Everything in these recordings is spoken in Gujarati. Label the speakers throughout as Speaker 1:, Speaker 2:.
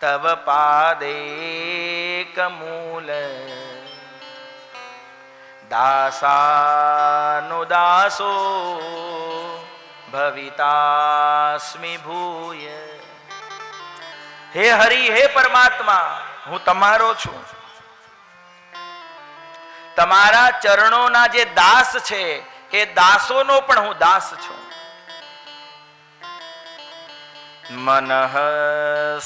Speaker 1: તવ પાદેકમૂલ દાસાનુદાસો ભવિતાસ્મિ ભૂય. હે હરિ, હે પરમાત્મા, હું તમારો છું. તમારા ચરણોના જે દાસ છે એ દાસોનો પણ હું દાસ છું. મનઃ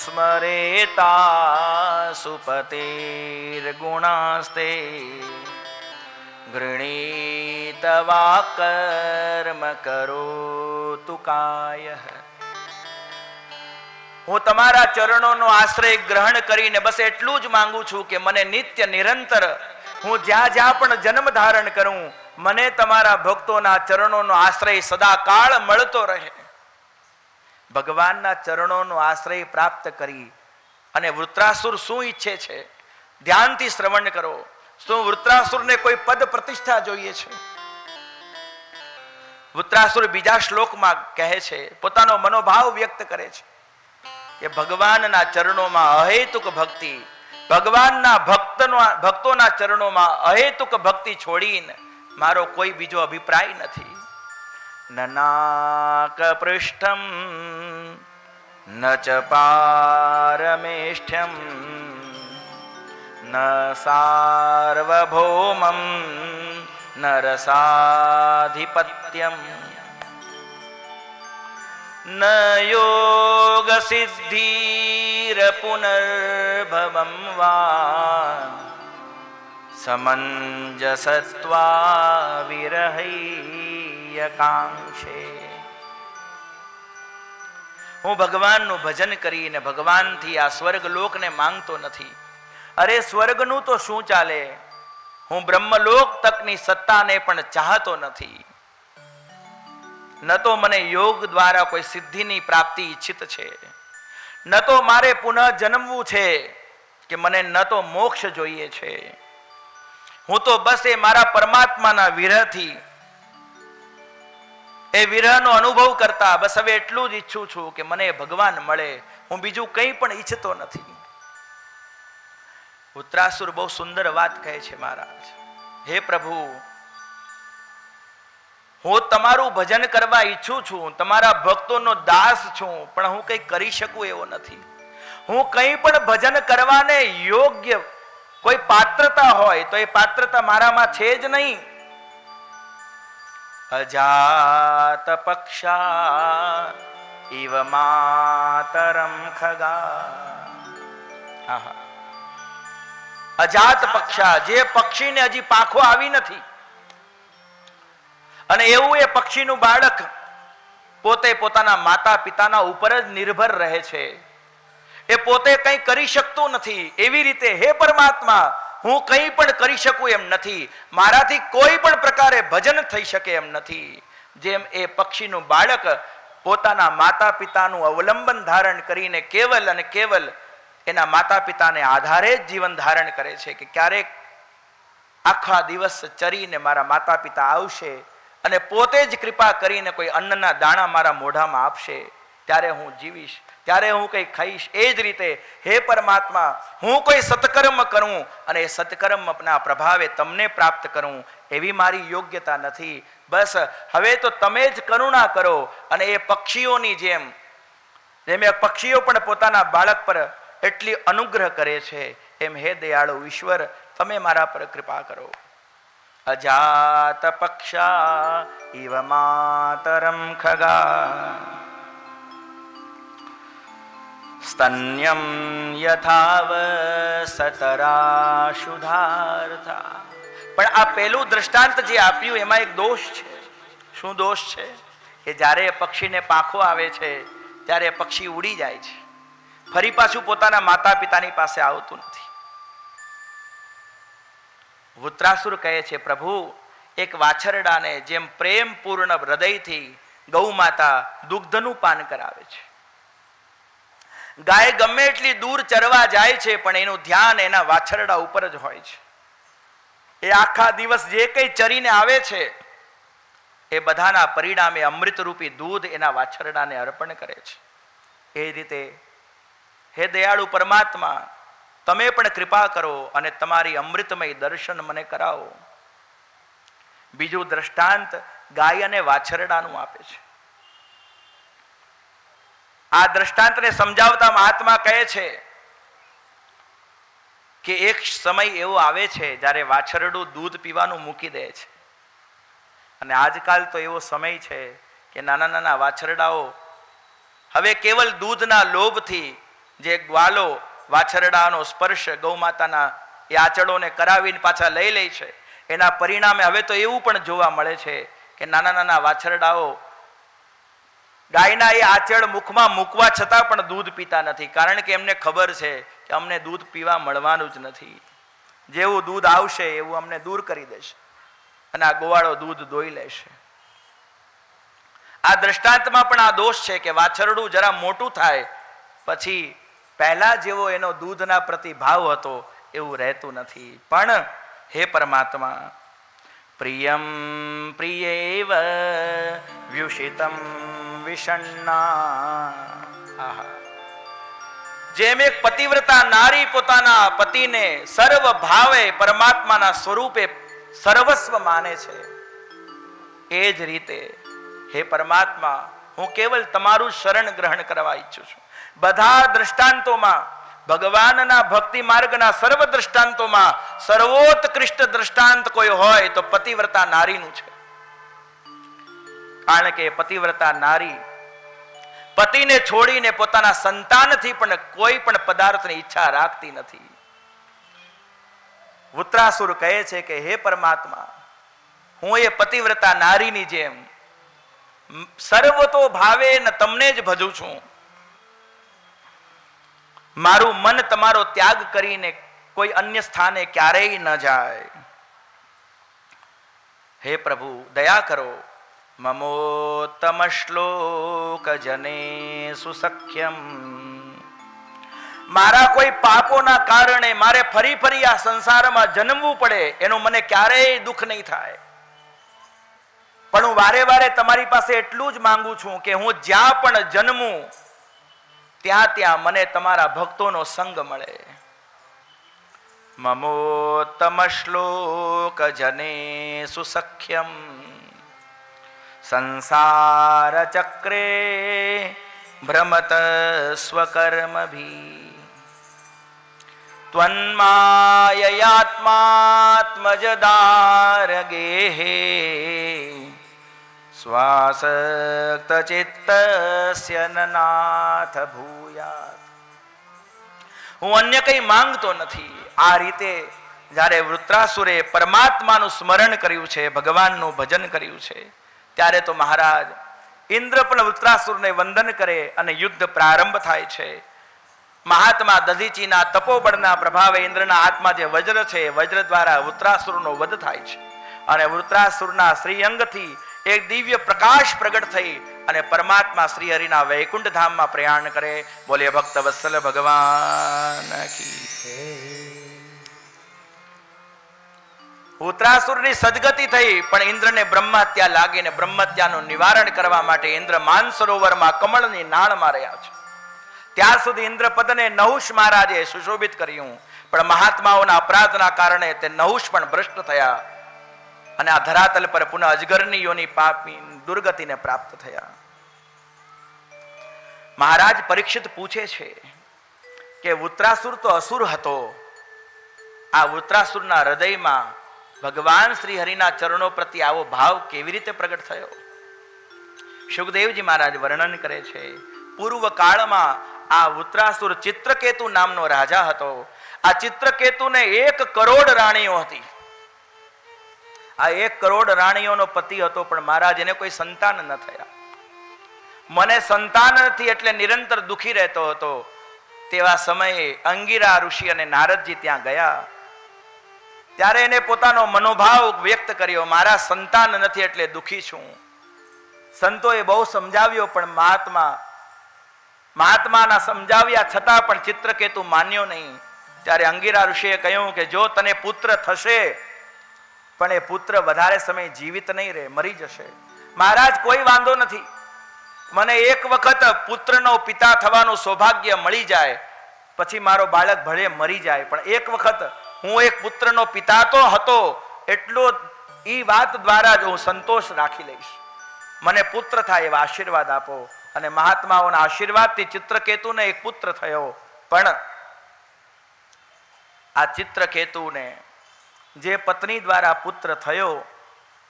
Speaker 1: સ્મરેતા સુપતેર ગુણાસ્તે ગૃણીતવા કર્મ કરોતુ કાયઃ. હું તમારા ચરણોનો આશ્રય ગ્રહણ કરીને બસ એટલું જ માંગુ છું કે મને નિત્ય નિરંતર હું જ્યાં જ્યાં પણ જન્મ ધારણ કરું, મને તમારા ભક્તોના ચરણોનો આશ્રય સદાકાળ મળતો રહે. ભગવાનના ચરણોનો આશ્રય પ્રાપ્ત કરી અને વૃત્રાસુર શું ઈચ્છે છે ધ્યાનથી શ્રવણ કરો. શું વૃત્રાસુરને કોઈ પદ પ્રતિષ્ઠા જોઈએ છે? વૃત્રાસુર બીજા શ્લોકમાં કહે છે, પોતાનો મનોભાવ વ્યક્ત કરે છે કે ભગવાનના ચરણોમાં અહેતુક ભક્તિ, ભગવાનના ભક્તોના ચરણોમાં અહેતુક ભક્તિ છોડીને મારો કોઈ બીજો અભિપ્રાય નથી. નનાક પૃષ્ઠમ ન ચ પારમેષ્ઠ્યમ ન સાર્વભૌમમ ન રસાધિપત્યમ ન યોગ સિદ્ધિર પુનર્ભવમ વા સમંજસત્વા વિરહૈયકાંક્ષે. હું ભગવાનનું ભજન કરીને ભગવાનથી આ સ્વર્ગ લોકને માંગતો નથી. અરે સ્વર્ગનું તો શું ચાલે, હું બ્રહ્મલોક તકની સત્તાને પણ ચાહતો નથી. ન તો મને યોગ દ્વારા કોઈ સિદ્ધિની પ્રાપ્તિ ઈચ્છિત છે, ન તો મારે પુનઃ જન્મવું છે, કે મને ન તો મોક્ષ જોઈએ છે. હું તો બસ એ મારા પરમાત્માના વિરહથી, એ વિરહનો અનુભવ કરતા બસ હવે એટલું જ ઈચ્છું છું કે મને ભગવાન મળે. હું બીજું કંઈ પણ ઈચ્છતો નથી. ઉત્તરાસુર બહુ સુંદર વાત કહે છે, મહારાજ, હે પ્રભુ, હું તમારું ભજન કરવા ઈચ્છું છું, તમારા ભક્તોનો દાસ છું, પણ હું કંઈ કરી શકું એવો નથી. હું કંઈ પણ ભજન કરવાને યોગ્ય કોઈ પાત્રતા હોય તો એ પાત્રતા મારામાં છે જ નહીં. અજાત પક્ષા ઇવ માતરમ ખગા. અજાત પક્ષા, જે પક્ષીને હજી પાંખો આવી નથી, અને એવું એ પક્ષીનું બાળક પોતે પોતાના માતા પિતાના ઉપર જ નિર્ભર રહે છે. એ પોતે કંઈ કરી શકતું નથી. એવી રીતે હે પરમાત્મા, હું કંઈ પણ કરી શકું એમ નથી. મારાથી કોઈ પણ પ્રકારે ભજન થઈ શકે એમ નથી. જેમ એ પક્ષીનું બાળક પોતાના માતા પિતાનું અવલંબન ધારણ કરીને કેવલ અને કેવલ એના માતા પિતાને આધારે જ જીવન ધારણ કરે છે કે ક્યારેક આખા દિવસ ચરીને મારા માતા પિતા આવશે અને પોતે જ કૃપા કરીને કોઈ અન્નના દાણા મારા મોઢામાં આપશે, ત્યારે હું જીવીશ, ત્યારે હું કંઈ ખાઈશ. એ જ રીતે હે પરમાત્મા, હું કોઈ સત્કર્મ કરું અને એ સત્કર્મના પ્રભાવે તમને પ્રાપ્ત કરું એવી મારી યોગ્યતા નથી. બસ હવે તો તમે જ કરુણા કરો અને એ પક્ષીઓની જેમ પક્ષીઓ પણ પોતાના બાળક પર એટલી અનુગ્રહ કરે છે, એમ હે દયાળુ ઈશ્વર, તમે મારા પર કૃપા કરો. અજાત પક્ષા ઇવ માતરમ ખગા સ્તન્યમ યથાવ સતરા શુધાર્થા. પણ આ પહેલું દ્રષ્ટાંત જે આપ્યું એમાં એક દોષ છે. શું દોષ છે? કે જ્યારે પક્ષીને પાંખો આવે છે ત્યારે પક્ષી ઉડી જાય છે, ફરી પાછું પોતાના માતા પિતાની પાસે આવતું નથી. વૃત્રાસુર કહે છે, પ્રભુ, એક વાછરડાને જેમ પ્રેમપૂર્ણ હૃદયથી ગૌ માતા દુગ્ધનું પાન કરાવે છે, ગાય ગમે એટલી દૂર ચરવા જાય છે પણ એનું ધ્યાન એના વાછરડા ઉપર જ હોય છે. એ આખા દિવસ જે કંઈ ચરીને આવે છે એ બધાના પરિણામે અમૃતરૂપી દૂધ એના વાછરડાને અર્પણ કરે છે. એ રીતે હે દયાળુ પરમાત્મા, તમે પણ કૃપા કરો અને તમારી અમૃતમય દર્શન મને કરાવો. બીજું દ્રષ્ટાંત ગાય અને વાછરડાનું આપે છે. આ દ્રષ્ટાંતને સમજાવતા મહાત્મા કહે છે કે એક સમય એવો આવે છે જ્યારે વાછરડું દૂધ પીવાનું મૂકી દે છે. અને આજકાલ તો એવો સમય છે કે નાના નાના વાછરડાઓ હવે કેવલ દૂધના લોભથી જે ગ્વાલો વાછરડાનો સ્પર્શ ગૌ માતાના એ આંચળોને કરાવીને પાછા લઈ લે છે, એના પરિણામે હવે તો એવું પણ જોવા મળે છે કે નાના નાના વાછરડાઓ ગાયના એ આંચળ મુખમાં મૂકવા છતાં પણ દૂધ પીતા નથી. કારણ કે એમને ખબર છે કે અમને દૂધ પીવા મળવાનું જ નથી. જેવું દૂધ આવશે એવું અમને દૂર કરી દેશે અને આ ગોવાળો દૂધ દોઈ લેશે. આ દ્રષ્ટાંતમાં પણ આ દોષ છે કે વાછરડું જરા મોટું થાય પછી પહેલા જેવો એનો દૂધના પ્રતિ ભાવ હતો એવું રહેતું નથી. પણ હે પરમાત્મા, પ્રિયમ પ્રિયેવ વ્યુષિતમ વિષણ્ણા. જેમ એક પતિવ્રતા નારી પોતાના પતિને સર્વ ભાવે પરમાત્માના સ્વરૂપે સર્વસ્વ માને છે, એ જ રીતે હે પરમાત્મા, હું કેવલ તમારું શરણ ગ્રહણ કરવા ઈચ્છું છું. બધા દ્રષ્ટાંતોમાં, ભગવાનના ભક્તિ માર્ગના સર્વ દ્રષ્ટાંતોમાં સર્વોત્કૃષ્ટ દ્રષ્ટાંત કોઈ હોય તો પતિવ્રતા નારીનું છે. કારણ કે પતિવ્રતા નારી પતિને છોડીને પોતાના સંતાનથી પણ કોઈ પણ પદાર્થની ઈચ્છા રાખતી નથી. વૃત્રાસુર કહે છે કે હે પરમાત્મા, હું એ પતિવ્રતા નારીની જેમ સર્વતો ભાવે તમને જ ભજું છું. મારું મન તમારો ત્યાગ કરીને કોઈ અન્ય સ્થાને ક્યારેય ન જાય. હે પ્રભુ, દયા કરો. મમોત્તમ શ્લોક જને સુસખ્યમ. મારા કોઈ પાપોના કારણે મારે ફરી ફરી આ સંસારમાં જન્મવું પડે એનું મને ક્યારેય દુઃખ નહીં થાય. પણ હું વારે વારે તમારી પાસે એટલું જ માંગુ છું કે હું જ્યાં પણ જન્મું ત્યાં ત્યાં મને તમારા ભક્તોનો સંગ મળે. મમોત્તમ શ્લોક જને સુસખ્યમ સંસાર ચક્રે ભ્રમત સ્વકર્મભી ત્વન્માયયાત્માત્મજદારગેહે સ્વાસક્ત ચિત્તસ્ય નાથ ભૂયાત. હું અન્ય કંઈ માંગતો નથી. આ રીતે જ્યારે વૃત્રાસુરે પરમાત્માનું સ્મરણ કર્યું છે, ભગવાનનું ભજન કર્યું છે, ત્યારે તો મહારાજ ઇન્દ્ર પણ વૃત્રાસુરને વંદન કરે અને યુદ્ધ પ્રારંભ થાય છે. મહાત્મા દધીચીના તપોબળના પ્રભાવે ઇન્દ્રના હાથમાં જે વજ્ર છે, વજ્ર દ્વારા વૃત્રાસુરનો વધ થાય છે અને વૃત્રાસુરના શ્રીઅંગથી એક દિવ્ય પ્રકાશ પ્રગટ થઈ અને પરમાત્મા શ્રી હરિના વૈકુંઠ ધામમાં પ્રયાણ કરે. બોલે ભક્ત વત્સલ ભગવાન કી જય. વૃત્રાસુરની સદગતિ થઈ પણ ઇન્દ્રને બ્રહ્મહત્યા લાગીને બ્રહ્મહત્યાનું નિવારણ કરવા માટે ઇન્દ્ર માનસરોવરમાં કમળની નાળમાં રહ્યા છે. ત્યાં સુધી ઇન્દ્રપદને નહુષ મહારાજે સુશોભિત કર્યું, પણ મહાત્માઓના અપરાધના કારણે તે નહુષ પણ ભ્રષ્ટ થયા અને આ ધરાતલ પર પુનઃ અજગરની યોની પાપી દુર્ગતિને પ્રાપ્ત થયા. મહારાજ પરીક્ષિત પૂછે છે કે વૃત્રાસુર તો અસુર હતો, આ વૃત્રાસુરના હૃદયમાં ભગવાન શ્રી હરિના ચરણો પ્રત્યે આવો ભાવ કેવી રીતે પ્રગટ થયો? સુખદેવજી મહારાજ વર્ણન કરે છે, પૂર્વ કાળમાં આ વૃત્રાસુર ચિત્રકેતુ નામનો રાજા હતો. આ ચિત્રકેતુને 1 કરોડ રાણીઓ હતી. આ 1 કરોડ રાણીઓનો પતિ હતો, પણ મહારાજ એને કોઈ સંતાન ન થયા. મને સંતાન નથી એટલે નિરંતર દુખી રહેતો હતો. તેવા સમયે અંગિરા ઋષિ અને નારદજી ત્યાં ગયા. ત્યારે એને પોતાનો મનોભાવ વ્યક્ત કર્યો, મારા સંતાન નથી એટલે દુખી છું. સંતોએ બહુ સમજાવ્યો પણ મહાત્માના સમજાવ્યા છતાં પણ ચિત્રકેતુ માન્યો નહીં. ત્યારે અંગિરા ઋષિએ કહ્યું કે જો તને પુત્ર થશે પણ એ પુત્ર વધારે સમય જીવિત નહીં રહે, મરી જશે. મહારાજ કોઈ વાંધો નથી, મને એક વખત પુત્રનો પિતા થવાનું સૌભાગ્ય મળી જાય પછી મારો બાળક ભલે મરી જાય પણ એક વખત હું એક પુત્રનો પિતા તો હતો એટલો ઈ વાત દ્વારા જ હું સંતોષ રાખી લઈશ. મને પુત્ર થાય એવા આશીર્વાદ આપો. અને મહાત્માઓના આશીર્વાદથી ચિત્રકેતુને એક પુત્ર થયો. પણ આ ચિત્રકેતુને જે પત્ની દ્વારા પુત્ર થયો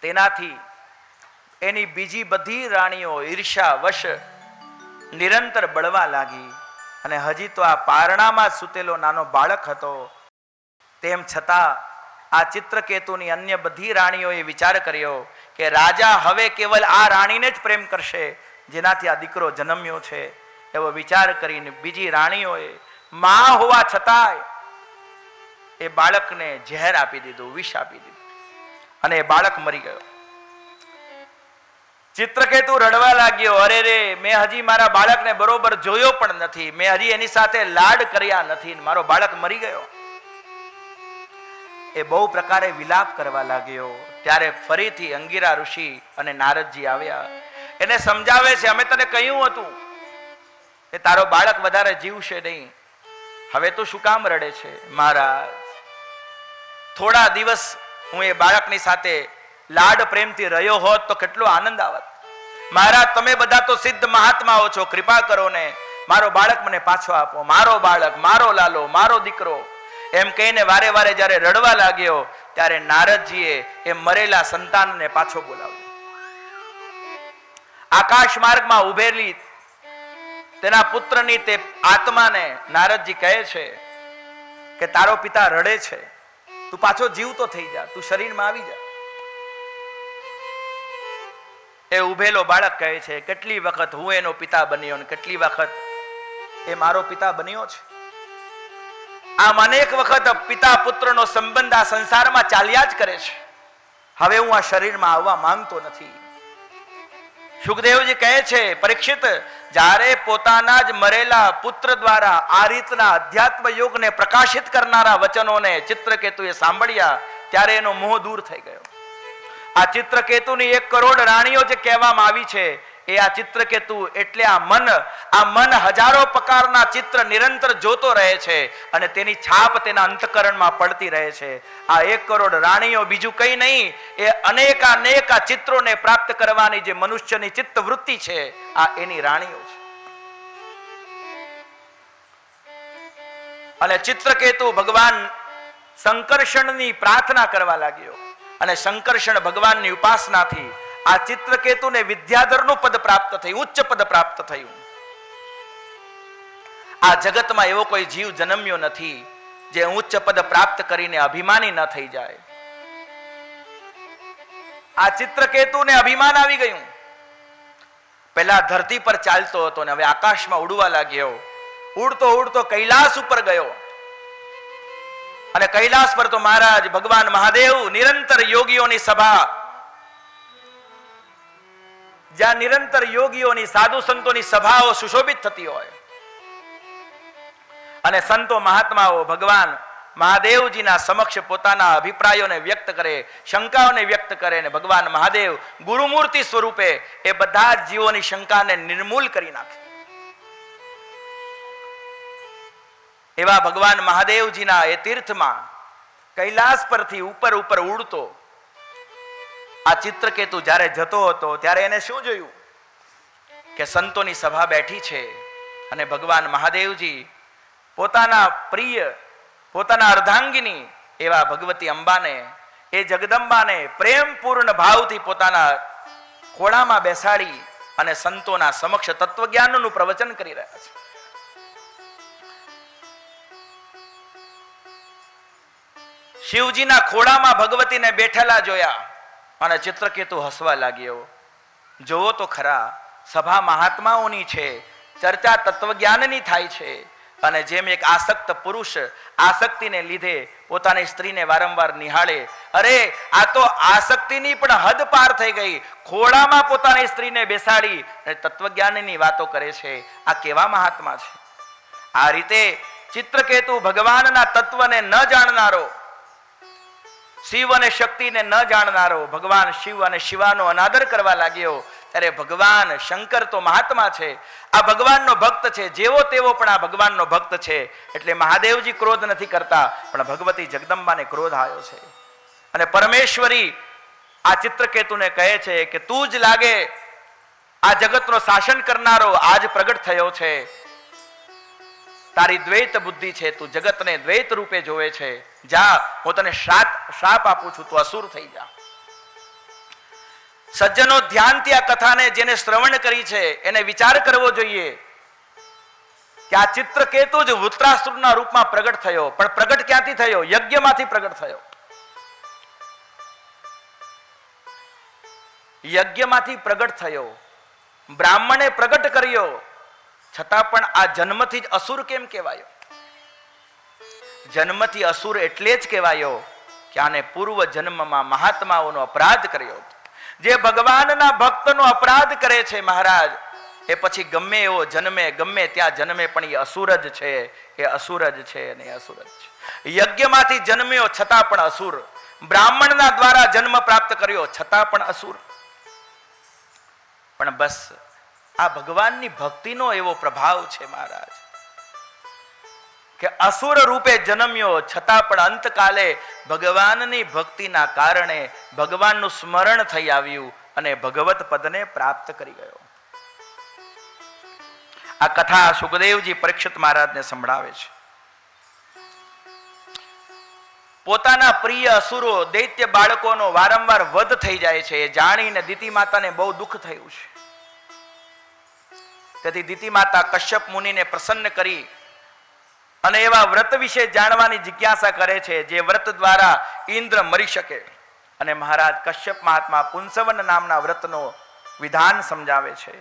Speaker 1: તેનાથી એની બીજી બધી રાણીઓ ઈર્ષાવશ નિરંતર બળવા લાગી. અને હજી તો આ પારણામાં સૂતેલો નાનો બાળક હતો. તેમ છતાં આ ચિત્રકેતુની અન્ય બધી રાણીઓએ વિચાર કર્યો કે રાજા હવે કેવલ આ રાણીને જ પ્રેમ કરશે જેનાથી આ દીકરો જન્મ્યો છે. એવો વિચાર કરીને બીજી રાણીઓએ માં હોવા છતાંય એ બાળકને ઝેર આપી દીધું, વિષ આપી દીધું અને એ બાળક મરી ગયો. ચિત્રકેતુ રડવા લાગ્યો, અરે રે, મેં હજી મારા બાળકને બરોબર જોયો પણ નથી, મેં હજી એની સાથે લાડ કર્યા નથી, મારો બાળક મરી ગયો. એ બહુ પ્રકારે વિલાપ કરવા લાગ્યો. ત્યારે ફરીથી અંગીરા ઋષિ અને નારદજી આવ્યા. એને સમજાવે છે, અમે તને કહ્યું હતું કે તારો બાળક વધારે જીવશે નહીં, હવે તું શું કામ રડે છે? મહારાજ, થોડા દિવસ હું એ બાળકની સાથે લાડ પ્રેમથી રહ્યો હોત તો કેટલો આનંદ આવત. મહારાજ, તમે બધા તો સિદ્ધ મહાત્માઓ છો, કૃપા કરો ને, મારો બાળક મને પાછો આપો, મારો બાળક, મારો લાલો, મારો દીકરો. એમ કહીને વારે વારે જ્યારે રડવા લાગ્યો ત્યારે નારદજીએ એ મરેલા સંતાનને પાછો બોલાવ્યો. આકાશ માર્ગમાં ઉભેલી તેના પુત્રની તે આત્માને નારદજી કહે છે કે તારો પિતા રડે છે, તું પાછો જીવતો થઈ જા, તું શરીરમાં આવી જા. એ ઉભેલો બાળક કહે છે, કેટલી વખત હું એનો પિતા બન્યો અને કેટલી વખત એ મારો પિતા બન્યો છે. આમ અનેક વખત પિતા પુત્રનો સંબંધ આ સંસારમાં ચાલ્યા જ કરે છે. હવે હું આ શરીરમાં આવવા માંગતો નથી. સુખદેવજી કહે છે, પરીક્ષિત, જ્યારે પોતાના જ મરેલા પુત્ર દ્વારા આ રીતના અધ્યાત્મ યોગને પ્રકાશિત કરનારા વચનોને ચિત્રકેતુએ સાંભળ્યા ત્યારે એનો મોહ દૂર થઈ ગયો. આ ચિત્રકેતુની 1 કરોડ રાણીઓ જે કહેવામાં આવી છે એ આ ચિત્રકેતુ એટલે આ મન હજારો પ્રકારના ચિત્ર નિરંતર જોતો રહે છે અને તેની છાપ તેના અંતકરણમાં પડતી રહે છે. આ 1 કરોડ રાણીઓ બીજું કંઈ નહીં, એ અનેક ચિત્રોને પ્રાપ્ત કરવાની જે મનુષ્યની ચિત્ત વૃત્તિ છે આ એની રાણીઓ છે. અને ચિત્રકેતુ ભગવાન શંકરષણની પ્રાર્થના કરવા લાગ્યો અને શંકરષણ ભગવાનની ઉપાસનાથી આ ચિત્રકેતુને વિદ્યાધરનું પદ પ્રાપ્ત થયું, ઉચ્ચ પદ પ્રાપ્ત થયું. આ જગતમાં એવો કોઈ જીવ જન્મ્યો નથી જે ઉચ્ચ પદ પ્રાપ્ત કરીને અભિમાની ન થઈ જાય. આ ચિત્રકેતુને અભિમાન આવી ગયું. પહેલા ધરતી પર ચાલતો હતો ને હવે આકાશમાં ઉડવા લાગ્યો. ઉડતો ઉડતો કૈલાસ ઉપર ગયો અને કૈલાસ પર તો મહારાજ ભગવાન મહાદેવ નિરંતર યોગીઓની સભા, જ્યાં નિરંતર યોગીઓની, સાધુ સંતોની સભાઓ સુશોભિત થતી હોય અને સંતો મહાત્માઓ ભગવાન મહાદેવજીના સમક્ષ પોતાના અભિપ્રાયોને વ્યક્ત કરે, શંકાઓને વ્યક્ત કરે અને ભગવાન મહાદેવ ગુરુમૂર્તિ સ્વરૂપે એ બધા જ જીવોની શંકાને નિર્મૂલ કરી નાખે. એવા ભગવાન મહાદેવજીના એ તીર્થમાં કૈલાસ પરથી ઉપર ઉપર ઉડતો આ ચિત્રકેતુ જ્યારે જતો હતો ત્યારે એને શું જોયું કે સંતોની સભા બેઠી છે અને ભગવાન મહાદેવજી પોતાના પ્રિય, પોતાના અર્ધાંગિની એવા ભગવતી અંબાને, એ જગદંબાને પ્રેમપૂર્ણ ભાવથી પોતાના ખોળામાં બેસાડી અને સંતોના સમક્ષ તત્વજ્ઞાનનું પ્રવચન કરી રહ્યા છે. શિવજીના ખોળામાં ભગવતીને બેઠેલા જોયા અને ચિત્રકેતુ હસવા લાગ્યો. જોવો તો ખરા, સભા મહાત્માઓની છે, ચર્ચા તત્વજ્ઞાનની થાય છે અને જેમ એક આસક્ત પુરુષ આસક્તિને લીધે પોતાની સ્ત્રીને વારંવાર નિહાળે, અરે આ તો આસક્તિની પણ હદ પાર થઈ ગઈ. ખોળામાં પોતાની સ્ત્રીને બેસાડી અને તત્વજ્ઞાનની વાતો કરે છે. આ કેવા મહાત્મા છે! આ રીતે ચિત્રકેતુ ભગવાનના તત્વને ન જાણનારો, શિવ અને શક્તિને ન જાણનારો ભગવાન શિવ અને શિવાનો અનાદર કરવા લાગ્યો. અરે ભગવાન શંકર તો મહાત્મા છે, આ ભગવાનનો ભક્ત છે, જેવો તેવો પણ આ ભગવાનનો ભક્ત છે, એટલે મહાદેવજી ક્રોધ નથી કરતા, પણ ભગવતી જગદંબાને ક્રોધ આવ્યો છે. અને પરમેશ્વરી આ ચિત્રકેતુને કહે છે કે તું જ લાગે આ જગતનો શાસન કરનારો આજ પ્રગટ થયો છે. તારી દ્વૈત બુદ્ધિ છે, તું જગતને દ્વૈત રૂપે જોવે છે. જા, હું તને શાપ આપું છું, તું અસુર થઈ જા. સજ્જનો ધ્યાનથી આ કથાને જેને શ્રવણ કરી છે એને વિચાર કરવો જોઈએ કે આ ચિત્રકેતુ જ વૃત્રાસુરના રૂપમાં પ્રગટ થયો, પણ પ્રગટ ક્યાંથી થયો? યજ્ઞમાંથી પ્રગટ થયો. યજ્ઞમાંથી પ્રગટ થયો, બ્રાહ્મણે પ્રગટ કર્યો, છતાં પણ આ જન્મથી જ અસુર કેમ કહેવાયો? જન્મથી અસુર એટલે જ કહેવાયો કે આને પૂર્વ જન્મમાં મહાત્માઓનો અપરાધ કર્યો. જે ભગવાનના ભક્તનો અપરાધ કરે છે મહારાજ, એ પછી ગમે એવો જન્મે, ગમે ત્યાં જન્મે, પણ એ અસુર જ છે, એ અસુર જ છે, અને એ અસુર જ છે. યજ્ઞમાંથી જન્મ્યો છતાં પણ અસુર, બ્રાહ્મણના દ્વારા જન્મ પ્રાપ્ત કર્યો છતાં પણ અસુર. પણ બસ આ ભગવાનની ભક્તિનો એવો પ્રભાવ છે મહારાજ કે અસુર રૂપે જન્મ્યો છતાં પણ અંતકાલે ભગવાનની ભક્તિના કારણે ભગવાનનું સ્મરણ થઈ આવ્યું અને ભગવત પદને પ્રાપ્ત કરી ગયો. આ કથા સુખદેવજી પરીક્ષિત મહારાજને સંભળાવે છે. પોતાના પ્રિય અસુરો, દૈત્ય બાળકોનો વારંવાર વધ થઈ જાય છે એ જાણીને દિતિ માતાને બહુ દુઃખ થયું છે. તેથી દિતિ માતા કશ્યપ મુનિને પ્રસન્ન કરી અને એવા વ્રત વિશે જાણવાની જિજ્ઞાસા કરે છે જે વ્રત દ્વારા ઇન્દ્ર મરી શકે. અને મહારાજ કશ્યપ મહાત્મા પુંસવન નામના વ્રતનો વિધાન સમજાવે છે.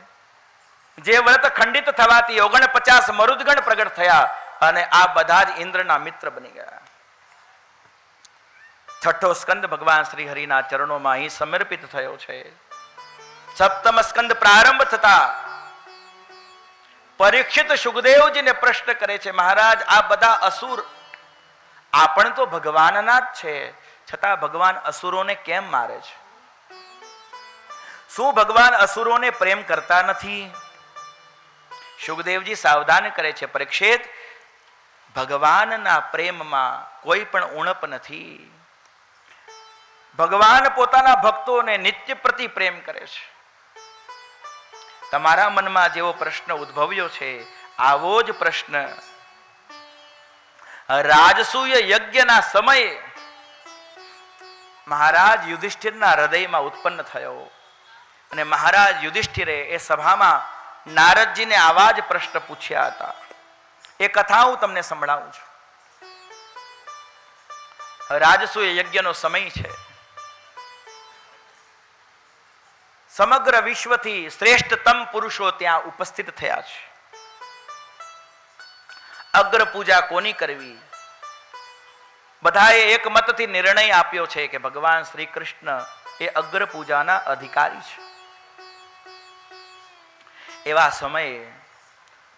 Speaker 1: જે વ્રત ખંડિત થવાથી 49 મરુદગણ પ્રગટ થયા અને આ બધા જ ઇન્દ્રના મિત્ર બની ગયા. છઠ્ઠો સ્કંદ ભગવાન શ્રી હરિના ચરણોમાં અહીં સમર્પિત થયો છે. સપ્તમ સ્કંદ પ્રારંભ થતા પરીક્ષિત સુખદેવજીને પ્રશ્ન કરે છે, મહારાજ આ બધા અસુર આપણ તો ભગવાનના જ છે, છતાં ભગવાન અસુરોને કેમ મારે છે? શું ભગવાન અસુરોને પ્રેમ કરતા નથી? સુખદેવજી સાવધાન કરે છે, પરીક્ષિત ભગવાનના પ્રેમમાં કોઈ પણ ઉણપ નથી. ભગવાન પોતાના ભક્તોને નિત્ય પ્રતિ પ્રેમ કરે છે. તમારા મનમાં જેવો પ્રશ્ન ઉદ્ભવ્યો છે આવો જ પ્રશ્ન રાજસૂય યજ્ઞના સમયે મહારાજ યુધિષ્ઠિરના હૃદયમાં ઉત્પન્ન થયો. અને મહારાજ યુધિષ્ઠિરે એ સભામાં નારદજીને આવા જ પ્રશ્ન પૂછ્યા હતા. એ કથા હું તમને સંભળાવું છું. રાજસૂય યજ્ઞનો સમય છે. સમગ્ર વિશ્વથી શ્રેષ્ઠતમ પુરુષો ત્યાં ઉપસ્થિત થયા છે. અગ્ર પૂજા કોની કરવી? બધાએ એક મતથી નિર્ણય આપ્યો છે કે ભગવાન શ્રી કૃષ્ણ એ અગ્ર પૂજાના અધિકારી છે. એવા સમયે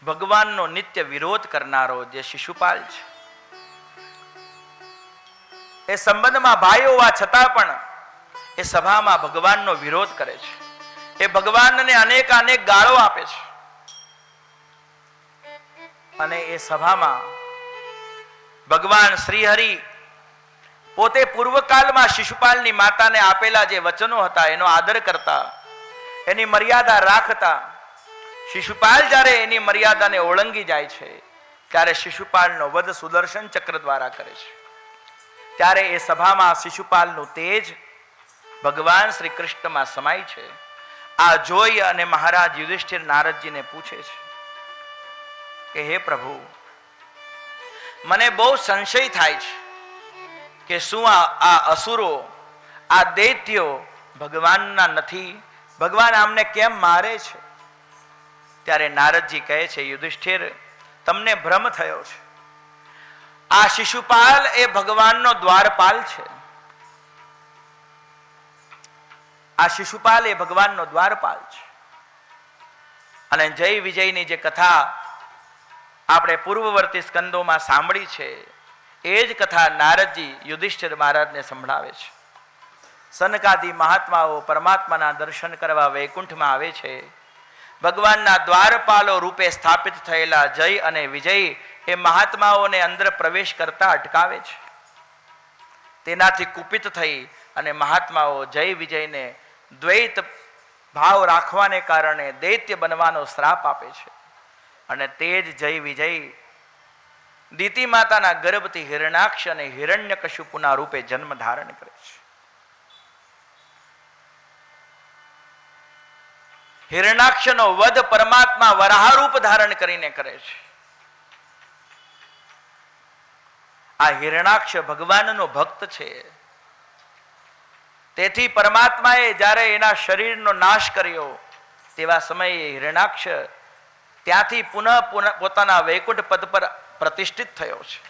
Speaker 1: ભગવાનનો નિત્ય વિરોધ કરનારો જે શિશુપાલ છે, એ સંબંધમાં ભાઈ હોવા છતાં પણ એ સભામાં ભગવાનનો વિરોધ કરે છે. એ ભગવાનને અનેક ગાળો આપે છે. અને એ સભામાં ભગવાન શ્રી હરિ પોતે પૂર્વકાળમાં શિશુપાલની માતાને આપેલા જે વચનો હતા એનો આદર કરતા, એની મર્યાદા રાખતા, શિશુપાલ જ્યારે એની મર્યાદાને ઓળંગી જાય છે ત્યારે શિશુપાલનો વધ સુદર્શન ચક્ર દ્વારા કરે છે. ત્યારે એ સભામાં શિશુપાલનું તેજ ભગવાન શ્રી કૃષ્ણમાં સમાય છે. આ જોઈ અને મહારાજ યુધિષ્ઠિર નારદજીને પૂછે છે કે હે પ્રભુ, મને બહુ સંશય થાય છે કે શું આ અસુરો, આ દૈત્યો ભગવાનના નથી? ભગવાન આમને કેમ મારે છે? ત્યારે નારદજી કહે છે, યુધિષ્ઠિર તમને ભ્રમ થયો છે. આ શિશુપાલ એ ભગવાનનો દ્વારપાલ છે. આ શિશુપાલ એ ભગવાનનો દ્વારપાલ છે. અને જય વિજયની જે કથા આપણે પૂર્વવર્તી સ્કંદોમાં સાંભળી છે એ જ કથા નારદજી યુધિષ્ઠિર મહારાજને સંભળાવે છે. સનકાદી મહાત્માઓ પરમાત્માના દર્શન કરવા વૈકુંઠમાં આવે છે. ભગવાનના દ્વારપાલો રૂપે સ્થાપિત થયેલા જય અને વિજય એ મહાત્માઓને અંદર પ્રવેશ કરતા અટકાવે છે. તેનાથી કુપિત થઈ અને મહાત્માઓ જય વિજયને દ્વૈત ભાવ રાખવાને કારણે દૈત્ય બનવાનો શ્રાપ આપે છે. અને તે જ જય વિજય દિતિ માતાના ગર્ભથી હિરણાક્ષ અને હિરણ્યકશિપુના રૂપે જન્મ ધારણ કરે છે. હિરણાક્ષનો વધ પરમાત્મા વરાહરૂપ ધારણ કરીને કરે છે. આ હિરણાક્ષ ભગવાનનો ભક્ત છે. તેથી પરમાત્માએ જ્યારે એના શરીરનો નાશ કર્યો તેવા સમયે હિરણાક્ષ ત્યાંથી પુનઃ પોતાના વૈકુંઠ પદ પર પ્રતિષ્ઠિત થયો છે.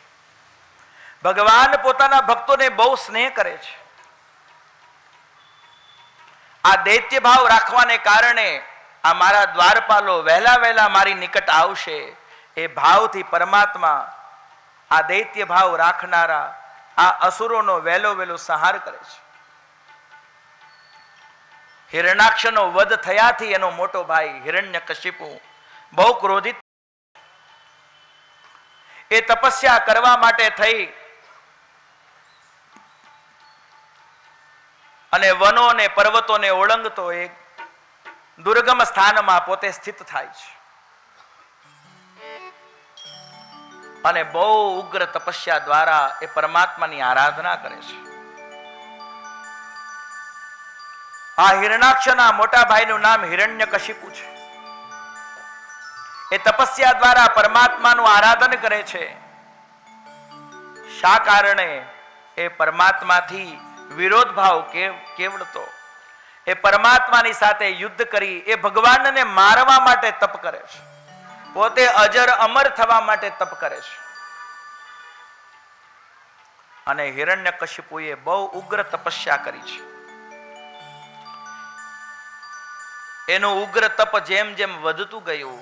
Speaker 1: ભગવાન પોતાના ભક્તોને બહુ સ્નેહ કરે છે. આ દૈત્ય ભાવ રાખવાને કારણે આ મારા દ્વારપાલો વહેલા વહેલા મારી નિકટ આવશે એ ભાવથી પરમાત્મા આ દૈત્ય ભાવ રાખનારા આ અસુરોનો વહેલો વહેલો સંહાર કરે છે. હિરણાક્ષનો વધ થયાથી એનો મોટો ભાઈ હિરણ્યકશિપુ બહુ ક્રોધિત એ તપસ્યા કરવા માટે થઈ અને વનો અને પર્વતોને ઓળંગતો એક દુર્ગમ સ્થાનમાં પોતે સ્થિત થાય છે અને બહુ ઉગ્ર તપસ્યા દ્વારા એ પરમાત્માની આરાધના કરે છે. આ હિરણાક્ષના મોટા ભાઈનું નામ હિરણ્યકશિપુ છે. એ તપસ્યા દ્વારા પરમાત્માનું આરાધન કરે છે. શા કારણે? એ પરમાત્માથી વિરોધ ભાવ કેવડતો એ પરમાત્માની સાથે યુદ્ધ કરી એ ભગવાનને મારવા માટે તપ કરે છે. પોતે અજર અમર થવા માટે તપ કરે છે. અને હિરણ્યકશિપુએ બહુ ઉગ્ર તપસ્યા કરી છે. એનું ઉગ્ર તપ જેમ જેમ વધતું ગયું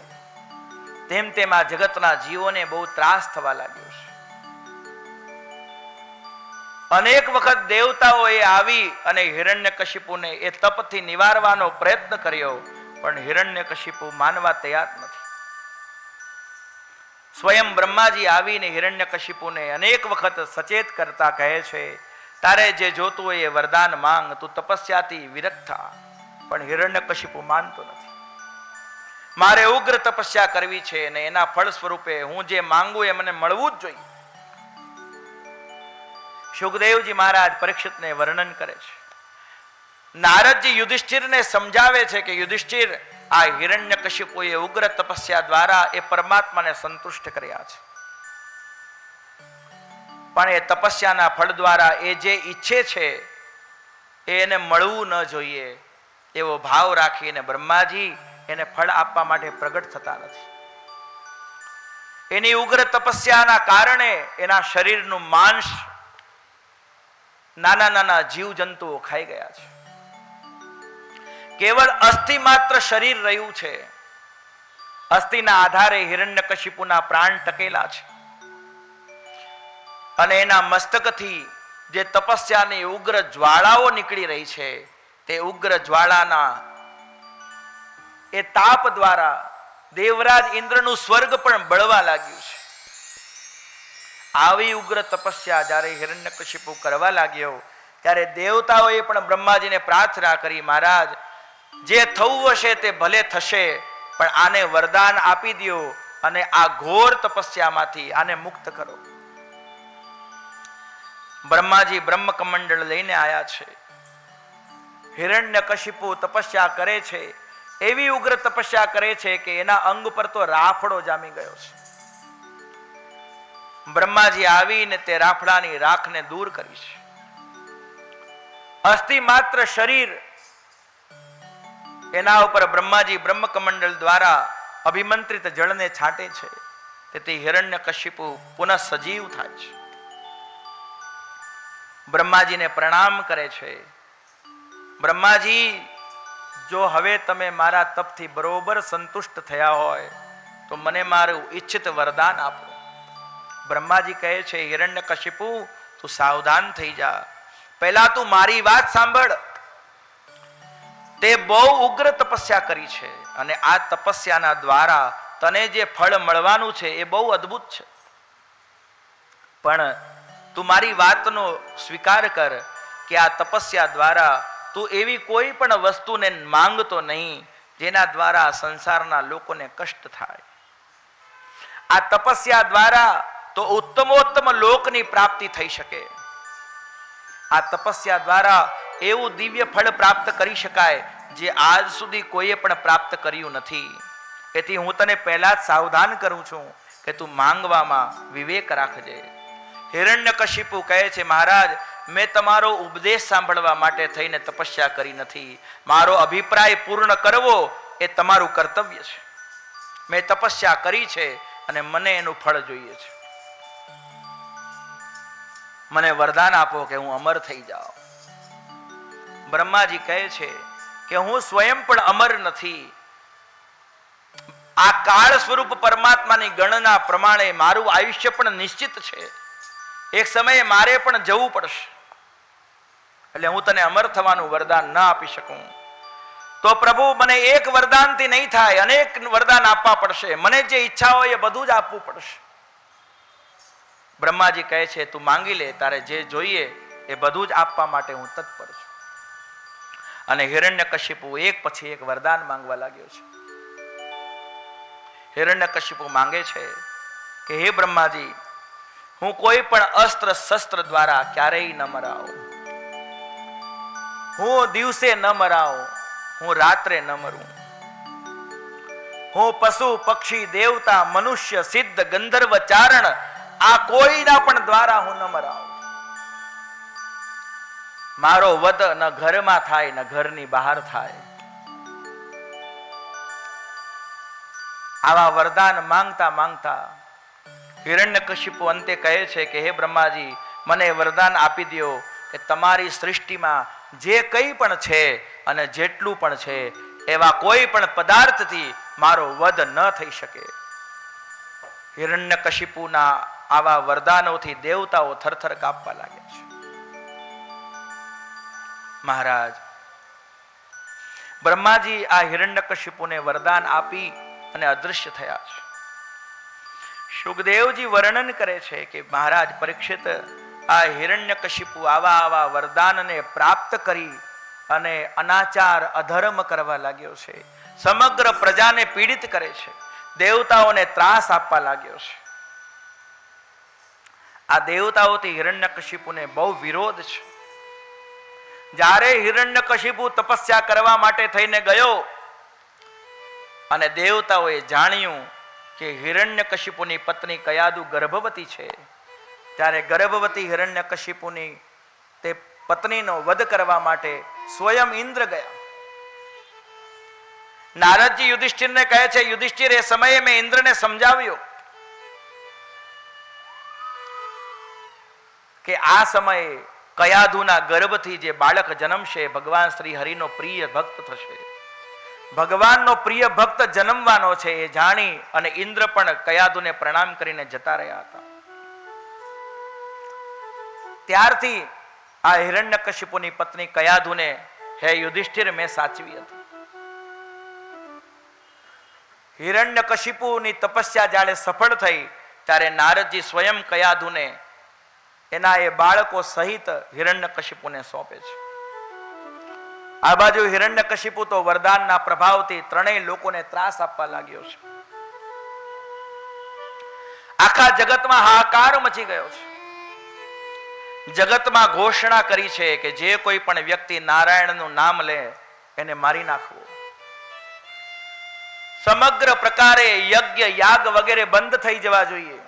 Speaker 1: તેમ તેમ આ જગતના જીવોને બહુ ત્રાસ થવા લાગ્યો છે. અનેક વખત દેવતાઓએ આવી અને હિરણ્યકશિપુને એ તપથી નિવારવાનો પ્રયત્ન કર્યો, પણ હિરણ્યકશિપુ માનવા તૈયાર નથી. સ્વયં બ્રહ્માજી આવીને હિરણ્યકશિપુને અનેક વખત સચેત કરતા કહે છે, તારે જે જોતું હોય એ વરદાન માંગ, તું તપસ્યાથી વિરક્ત થા. પણ હિરણ્યકશિપુ માનતો નથી. મારે ઉગ્ર તપસ્યા કરવી છે અને એના ફળ સ્વરૂપે હું જે માંગુ એ મને મળવું જ જોઈએ. સુખદેવજી મહારાજ પરીક્ષિતને વર્ણન કરે છે. નારદજી યુધિષ્ઠિરને સમજાવે છે કે યુધિષ્ઠિર, આ હિરણ્યકશિપુએ ઉગ્ર તપસ્યા દ્વારા એ પરમાત્માને સંતુષ્ટ કર્યા છે, પણ એ તપસ્યાના ફળ દ્વારા એ જે ઈચ્છે છે એને મળવું ન જોઈએ એવો ભાવ રાખીને બ્રહ્માજી એને ફળ આપવા માટે પ્રગટ થતા નથી. એની ઉગ્ર તપસ્યાના કારણે એના શરીરનું માંસ નાના નાના જીવ જંતુઓ ખાઈ ગયા છે. કેવળ અસ્થિ માત્ર શરીર રહ્યું છે. અસ્થિના આધારે હિરણ્યકશિપુના પ્રાણ ટકેલા છે. અને એના મસ્તકથી જે તપસ્યાની ઉગ્ર જ્વાળાઓ નીકળી રહી છે, તે ઉગ્ર જ્વાળાના એ તાપ દ્વારા દેવરાજ ઇન્દ્રનું સ્વર્ગ પણ બળવા લાગ્યું છે. આવી ઉગ્ર તપસ્યા જ્યારે હિરણ્યકશિપુ કરવા લાગ્યો ત્યારે દેવતાઓએ પણ બ્રહ્માજીને પ્રાર્થના કરી, મહારાજ, જે થવું હશે તે ભલે થશે, પણ આને વરદાન આપી દો અને આ ઘોર તપસ્યામાંથી આને મુક્ત કરો. બ્રહ્માજી બ્રહ્મકમંડળ લઈને આયા છે. હિરણ્યકશિપુ તપસ્યા કરે છે, એવી ઉગ્ર તપસ્યા કરે છે કે એના અંગ પર તો રાફડો જામી ગયો છે. બ્રહ્માજી આવીને તે રાફડાની રાખને દૂર કરી છે. અસ્થિ માત્ર શરીર, એના ઉપર બ્રહ્માજી બ્રહ્મકમંડળ દ્વારા અભિમંત્રિત જળને છાંટે છે. તેથી હિરણ્યકશિપુ પુનઃ સજીવ થાય છે. બ્રહ્માજીને પ્રણામ કરે છે. બ્રહ્માજી, જો હવે તમે મારા તપથી બરોબર સંતુષ્ટ થયા હોય તો મને મારું ઈચ્છિત વરદાન આપો. બ્રહ્માજી કહે છે, હિરણ્યકશિપુ, તું સાવધાન થઈ જા. પહેલા તું મારી વાત સાંભળ. તે બહુ ઉગ્ર તપસ્યા કરી છે અને આ તપસ્યાના દ્વારા તને જે ફળ મળવાનું છે એ બહુ અદ્ભુત છે. પણ તું મારી વાતનો સ્વીકાર કર કે આ તપસ્યા દ્વારા તું એવી કોઈ પણ વસ્તુને માંગતો નહીં જેના દ્વારા સંસારના લોકોને કષ્ટ થાય. આ તપસ્યા દ્વારા તો ઉત્તમોત્તમ લોકની પ્રાપ્તિ થઈ શકે. આ તપસ્યા દ્વારા એવું દિવ્ય ફળ પ્રાપ્ત કરી શકાય જે આજ સુધી કોઈએ પણ પ્રાપ્ત કર્યું નથી. એથી હું તને પહેલા જ સાવધાન કરું છું કે તું માંગવામાં વિવેક રાખજે. હિરણ્યકશિપુ કહે છે, મહારાજ, મેં તમારો ઉપદેશ સાંભળવા માટે થઈને તપસ્યા કરી નથી. મારો અભિપ્રાય પૂર્ણ કરવો એ તમારું કર્તવ્ય છે. મેં તપસ્યા કરી છે અને મને એનું ફળ જોઈએ છે. મને વરદાન આપો કે હું અમર થઈ જાઉં. બ્રહ્માજી કહે છે કે હું સ્વયં પણ અમર નથી. આ કાળ સ્વરૂપ પરમાત્માની ગણના પ્રમાણે મારું આયુષ્ય પણ નિશ્ચિત છે. એક સમયે મારે પણ જવું પડશે. એટલે હું તને અમર થવાનું વરદાન ન આપી શકું. તો પ્રભુ, મને એક વરદાનથી નહીં થાય, અનેક વરદાન આપવા પડશે. મને જે ઈચ્છા હોય એ બધું જ આપવું પડશે. બ્રહ્માજી કહે છે, તું માંગી લે, તારે જે જોઈએ એ બધું જ આપવા માટે હું તત્પર છું. અને હિરણ્યકશિપુ એક પછી એક વરદાન માંગવા લાગ્યો છે. હિરણ્યકશિપુ માંગે છે કે હે બ્રહ્માજી, હું કોઈ પણ અસ્ત્ર શસ્ત્ર દ્વારા ક્યારેય ન મરાઉં. હું દિવસે ન મરાઉં, હું રાત્રે ન મરું. હું પશુ પક્ષી દેવતા મનુષ્ય સિદ્ધ ગંધર્વ ચારણ આ કોઈના પણ દ્વારા હું ન મરાઉં. મારો વધ ન ઘરમાં થાય ન ઘરની બહાર થાય. આવા વરદાન માંગતા માંગતા હિરણ્યકશિપુ અંતે કહે છે કે હે બ્રહ્માજી, મને વરદાન આપી દો કે તમારી સૃષ્ટિમાં જે કંઈ પણ છે અને જેટલું પણ છે એવા કોઈ પણ પદાર્થથી મારો વધ ન થઈ શકે. હિરણ્યકશિપુના આવા વરદાનોથી દેવતાઓ થરથર કાપવા લાગ્યા છે. મહારાજ, બ્રહ્માજી આ હિરણ્યકશિપુને વરદાન આપી અને અદૃશ્ય થયા છે. સુખદેવજી વર્ણન કરે છે કે મહારાજ પરીક્ષિત, આ હિરણ્યકશિપુ આવા વરદાનને પ્રાપ્ત કરી અને અનાચાર અધર્મ કરવા લાગ્યો છે. સમગ્ર પ્રજાને પીડિત કરે છે. દેવતાઓને ત્રાસ આપવા લાગ્યો છે. આ દેવતાઓથી હિરણ્યકશિપુને બહુ વિરોધ છે. જ્યારે હિરણ્યકશિપુ તપસ્યા કરવા માટે થઈને ગયો અને દેવતાઓએ જાણ્યું કે હિરણ્યકશિપુની પત્ની કયાદુ ગર્ભવતી છે, ત્યારે ગર્ભવતી હિરણ્યકશિપુની તે પત્નીનો વધ કરવા માટે સ્વયં ઇન્દ્ર ગયા. નારદજી યુધિષ્ઠિરને કહે છે, યુધિષ્ઠિર, એ સમયે મેં ઇન્દ્રને સમજાવ્યો કે આ સમયે કયાદુના ગર્ભથી જે બાળક જન્મશે ભગવાન શ્રી હરિનો પ્રિય ભક્ત થશે. ભગવાનનો પ્રિય ભક્ત જન્મવાનો છે એ જાણી અને ઇન્દ્ર પણ કયાદુને પ્રણામ કરીને જતા રહ્યા હતા. ત્યારથી આ હિરણ્યકશિપુની પત્ની કયાદુને હે યુધિષ્ઠિર મેં સાચવી હતી. હિરણ્યકશિપુની તપસ્યા જ્યારે સફળ થઈ ત્યારે નારદજી સ્વયં કયાદુને એના એ બાળકો સહિત હિરણ્યકશિપુને સોંપે છે. આ બાજુ હિરણ્યકશિપુ તો વરદાનના પ્રભાવથી ત્રણેય લોકોને ત્રાસ આપવા લાગ્યો છે. આખા જગતમાં હાહાકાર મચી ગયો છે. જગતમાં ઘોષણા કરી છે કે જે કોઈ પણ વ્યક્તિ નારાયણનું નામ લે એને મારી નાખવો. સમગ્ર પ્રકારે યજ્ઞ યાગ વગેરે બંધ થઈ જવા જોઈએ.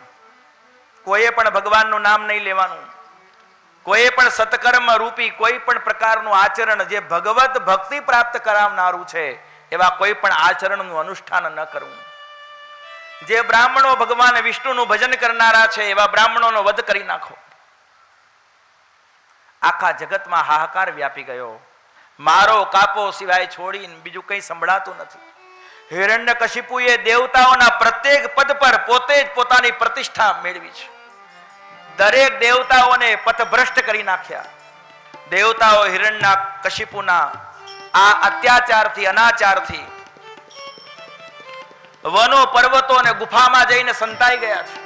Speaker 1: કોઈએ પણ ભગવાનનું નામ નહીં લેવાનું. કોઈ પણ સત્કર્મ રૂપી કોઈ પણ પ્રકારનું આચરણ જે ભગવત ભક્તિ પ્રાપ્ત કરાવનારું છે એવા કોઈ પણ આચરણનું અનુષ્ઠાન ન કરવું. જે બ્રાહ્મણો ભગવાન વિષ્ણુનું ભજન કરનારા છે એવા બ્રાહ્મણોનો વધ કરી નાખો. આખા જગતમાં હાહાકાર વ્યાપી ગયો. મારો કાપો સિવાય છોડીને બીજું કંઈ સંભળાતું નથી. હિરણ્યકશિપુએ દેવતાઓના પ્રત્યેક પદ પર પોતે જ પોતાની પ્રતિષ્ઠા મેળવી છે. દરેક દેવતાઓને પથભ્રષ્ટ કરી નાખ્યા. દેવતાઓ હિરણ્ય કશિપુના આ અત્યાચારથી અનાચારથી વનો પર્વતો અને ગુફામાં જઈને સંતાઈ ગયા છે.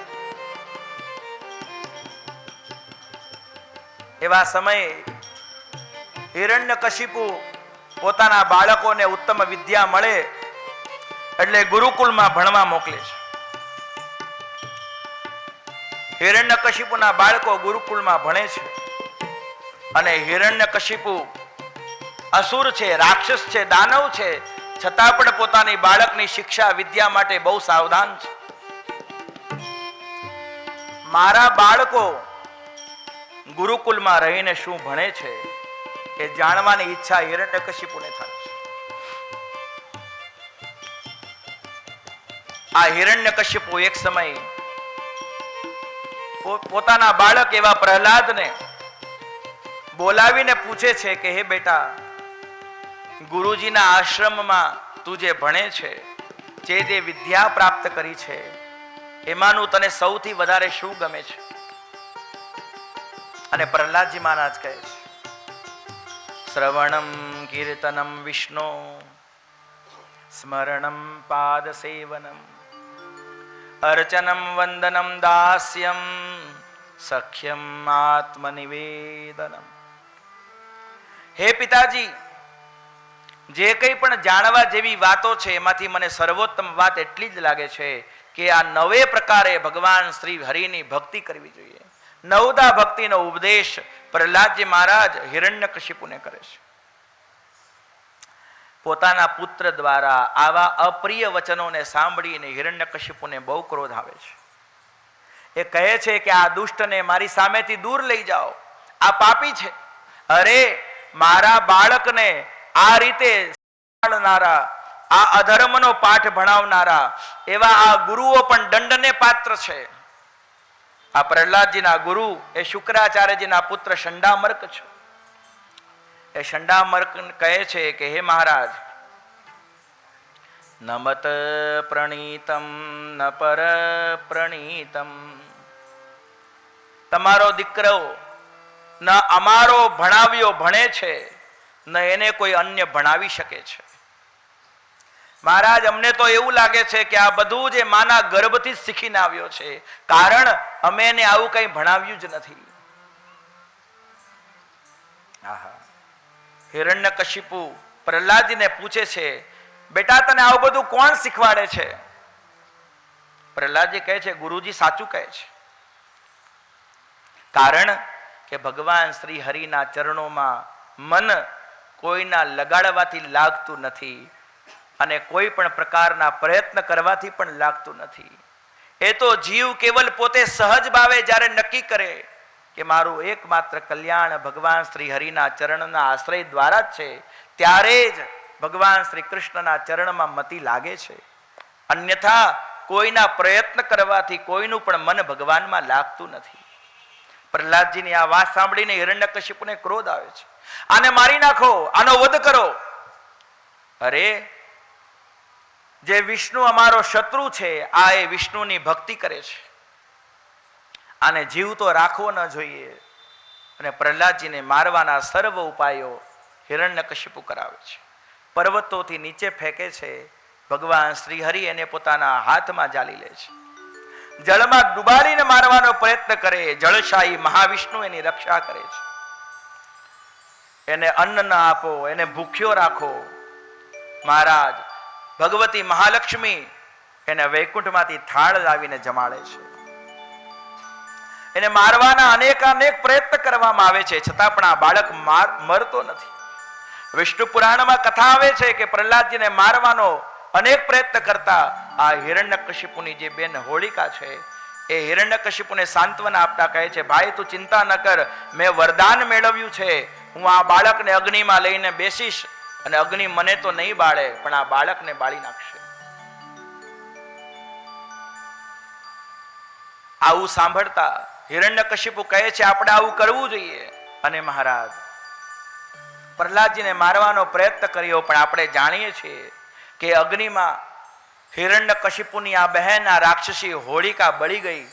Speaker 1: એવા સમયે હિરણ્યકશિપુ પોતાના બાળકોને ઉત્તમ વિદ્યા મળે એટલે ગુરુકુળમાં ભણવા મોકલે છે. હિરણ્યકશિપુના બાળકો ગુરુકુળમાં ભણે છે અને હિરણ્યકશિપુ અસુર છે, રાક્ષસ છે, દાનવ છે, છતાં પણ પોતાની બાળકની શિક્ષા વિદ્યા માટે બહુ સાવધાન છે. મારા બાળકો ગુરુકુલમાં રહીને શું ભણે છે એ જાણવાની ઈચ્છા હિરણ્યકશિપુને થાય છે. આ હિરણ્યકશિપુ એક સમય પોતાના બાળક એવા પ્રહલાદને બોલાવીને પૂછે છે કે હે બેટા, ગુરુજીના આશ્રમમાં તું જે ભણે છે, જે વિદ્યા પ્રાપ્ત કરી છે, એમાંનું તને સૌથી વધારે શું ગમે છે? અને પ્રહલાદજી મહારાજ કહે છે, શ્રવણમ કીર્તનમ વિષ્ણુ સ્મરણમ પાદ સેવનમ અર્ચનમ વંદનમ દાસ્યમ સખ્યમ આત્મનિવેદનમ. હે પિતાજી, જે કંઈ પણ જાણવા જેવી વાતો છે એમાંથી મને સર્વોત્તમ વાત એટલી જ લાગે છે કે આ નવે પ્રકારે ભગવાન શ્રી હરિની ભક્તિ કરવી જોઈએ. નવદા ભક્તિનો ઉપદેશ પ્રહલાદજી મહારાજ હિરણ્યકશિપુને કરે છે. પોતાના પુત્ર દ્વારા આવા અપ્રિય વચનોને સાંભળીને હિરણ્યકશિપુને બહુ ક્રોધ આવે છે. એ કહે છે કે આ દુષ્ટને મારી સામેથી દૂર લઈ જાઓ, આ પાપી છે. અરે, મારા બાળકને આ રીતે આ અધર્મનો પાઠ ભણાવનારા એવા આ ગુરુઓ પણ દંડને પાત્ર છે. આ પ્રહલાદજીના ગુરુ એ શુક્રાચાર્યજીના પુત્ર શંડામર્ક છે. એ શંડામર્ક કહે છે કે હે મહારાજ, ન મત પ્રણીતમ ન પર પ્રણીતમ. તમારો દીકરો ન અમારો ભણાવ્યો ભણે છે, ન એને કોઈ અન્ય ભણાવી શકે છે. મહારાજ, અમને તો એવું લાગે છે કે આ બધું જે માના ગર્ભથી શીખીને આવ્યો છે, કારણ અમે એને આવું કઈ ભણાવ્યું જ નથી. આહા. હિરણ્યકશિપુ પ્રહલાદજીને પૂછે છે, બેટા તને આવું બધું કોણ શીખવાડે છે? પ્રહલાદજી કહે છે, ગુરુજી સાચું કહે છે. કારણ કે ભગવાન શ્રી હરિના ચરણોમાં મન કોઈના લગાડવાથી લાગતું નથી અને કોઈ પણ પ્રકારના પ્રયત્ન કરવાથી પણ લાગતું નથી. એ તો જીવ કેવલ પોતે સહજ ભાવે જ્યારે નક્કી કરે કે મારું એકમાત્ર કલ્યાણ ભગવાન શ્રી હરિના ચરણના આશ્રય દ્વારા જ છે, ત્યારે જ ભગવાન શ્રી કૃષ્ણના ચરણમાં મતિ લાગે છે. અન્યથા કોઈના પ્રયત્ન કરવાથી કોઈનું પણ મન ભગવાનમાં લાગતું નથી. પ્રહલાદજીની આ વાત સાંભળીને હિરણ્યકશિપુને ક્રોધ આવે છે. આને મારી નાખો, આનો વધ કરો. અરે, જે વિષ્ણુ અમારો શત્રુ છે, આ એ વિષ્ણુની ભક્તિ કરે છે, આને જીવતો રાખવો ન જોઈએ. અને પ્રહલાદજીને મારવાના સર્વ ઉપાયો હિરણ્યકશિપુ કરાવે છે. પર્વતોથી નીચે ફેંકે છે. ભગવાન શ્રી હરિ એને પોતાના હાથમાં ઝાલી લે છે. જળમાં ડુબાડીને મારવાનો પ્રયત્ન કરે. જળશાહી મહાવિષ્ણુ એની રક્ષા કરે છે. એને અન્ન ન આપો, એને ભૂખ્યો રાખો. મહારાજ ભગવતી મહાલક્ષ્મી એને વૈકુંઠમાંથી થાળ લાવીને જમાડે છે. એને મારવાના અનેક પ્રયત્ન કરવામાં આવે છે, છતાં પણ આ બાળક મરતો નથી. વિષ્ણુ પુરાણમાં કથા આવે છે કે પ્રહલાદજીને મારવાનો અનેક પ્રયત્ન કરતા આ હિરણ્યકશિપુની જે બેન હોળિકા છે, એ હિરણ્યકશિપુને સાંત્વના આપતા કહે છે, ભાઈ તું ચિંતા ન કર, મેં વરદાન મેળવ્યું છે, હું આ બાળકને અગ્નિમાં લઈને બેસીશ અને અગ્નિ મને તો નહીં બાળે પણ આ બાળકને બાળી નાખશે. આવું સાંભળતા હિરણ્યકશિપુ કહે છે, આપણે આવું કરવું જોઈએ. અને મહારાજ પ્રહલાદજીને મારવાનો પ્રયત્ન કર્યો, પણ આપણે જાણીએ છીએ કે અગ્નિમાં હિરણ્યકશિપુની આ બહેન આ રાક્ષસી હોળિકા બળી ગઈ.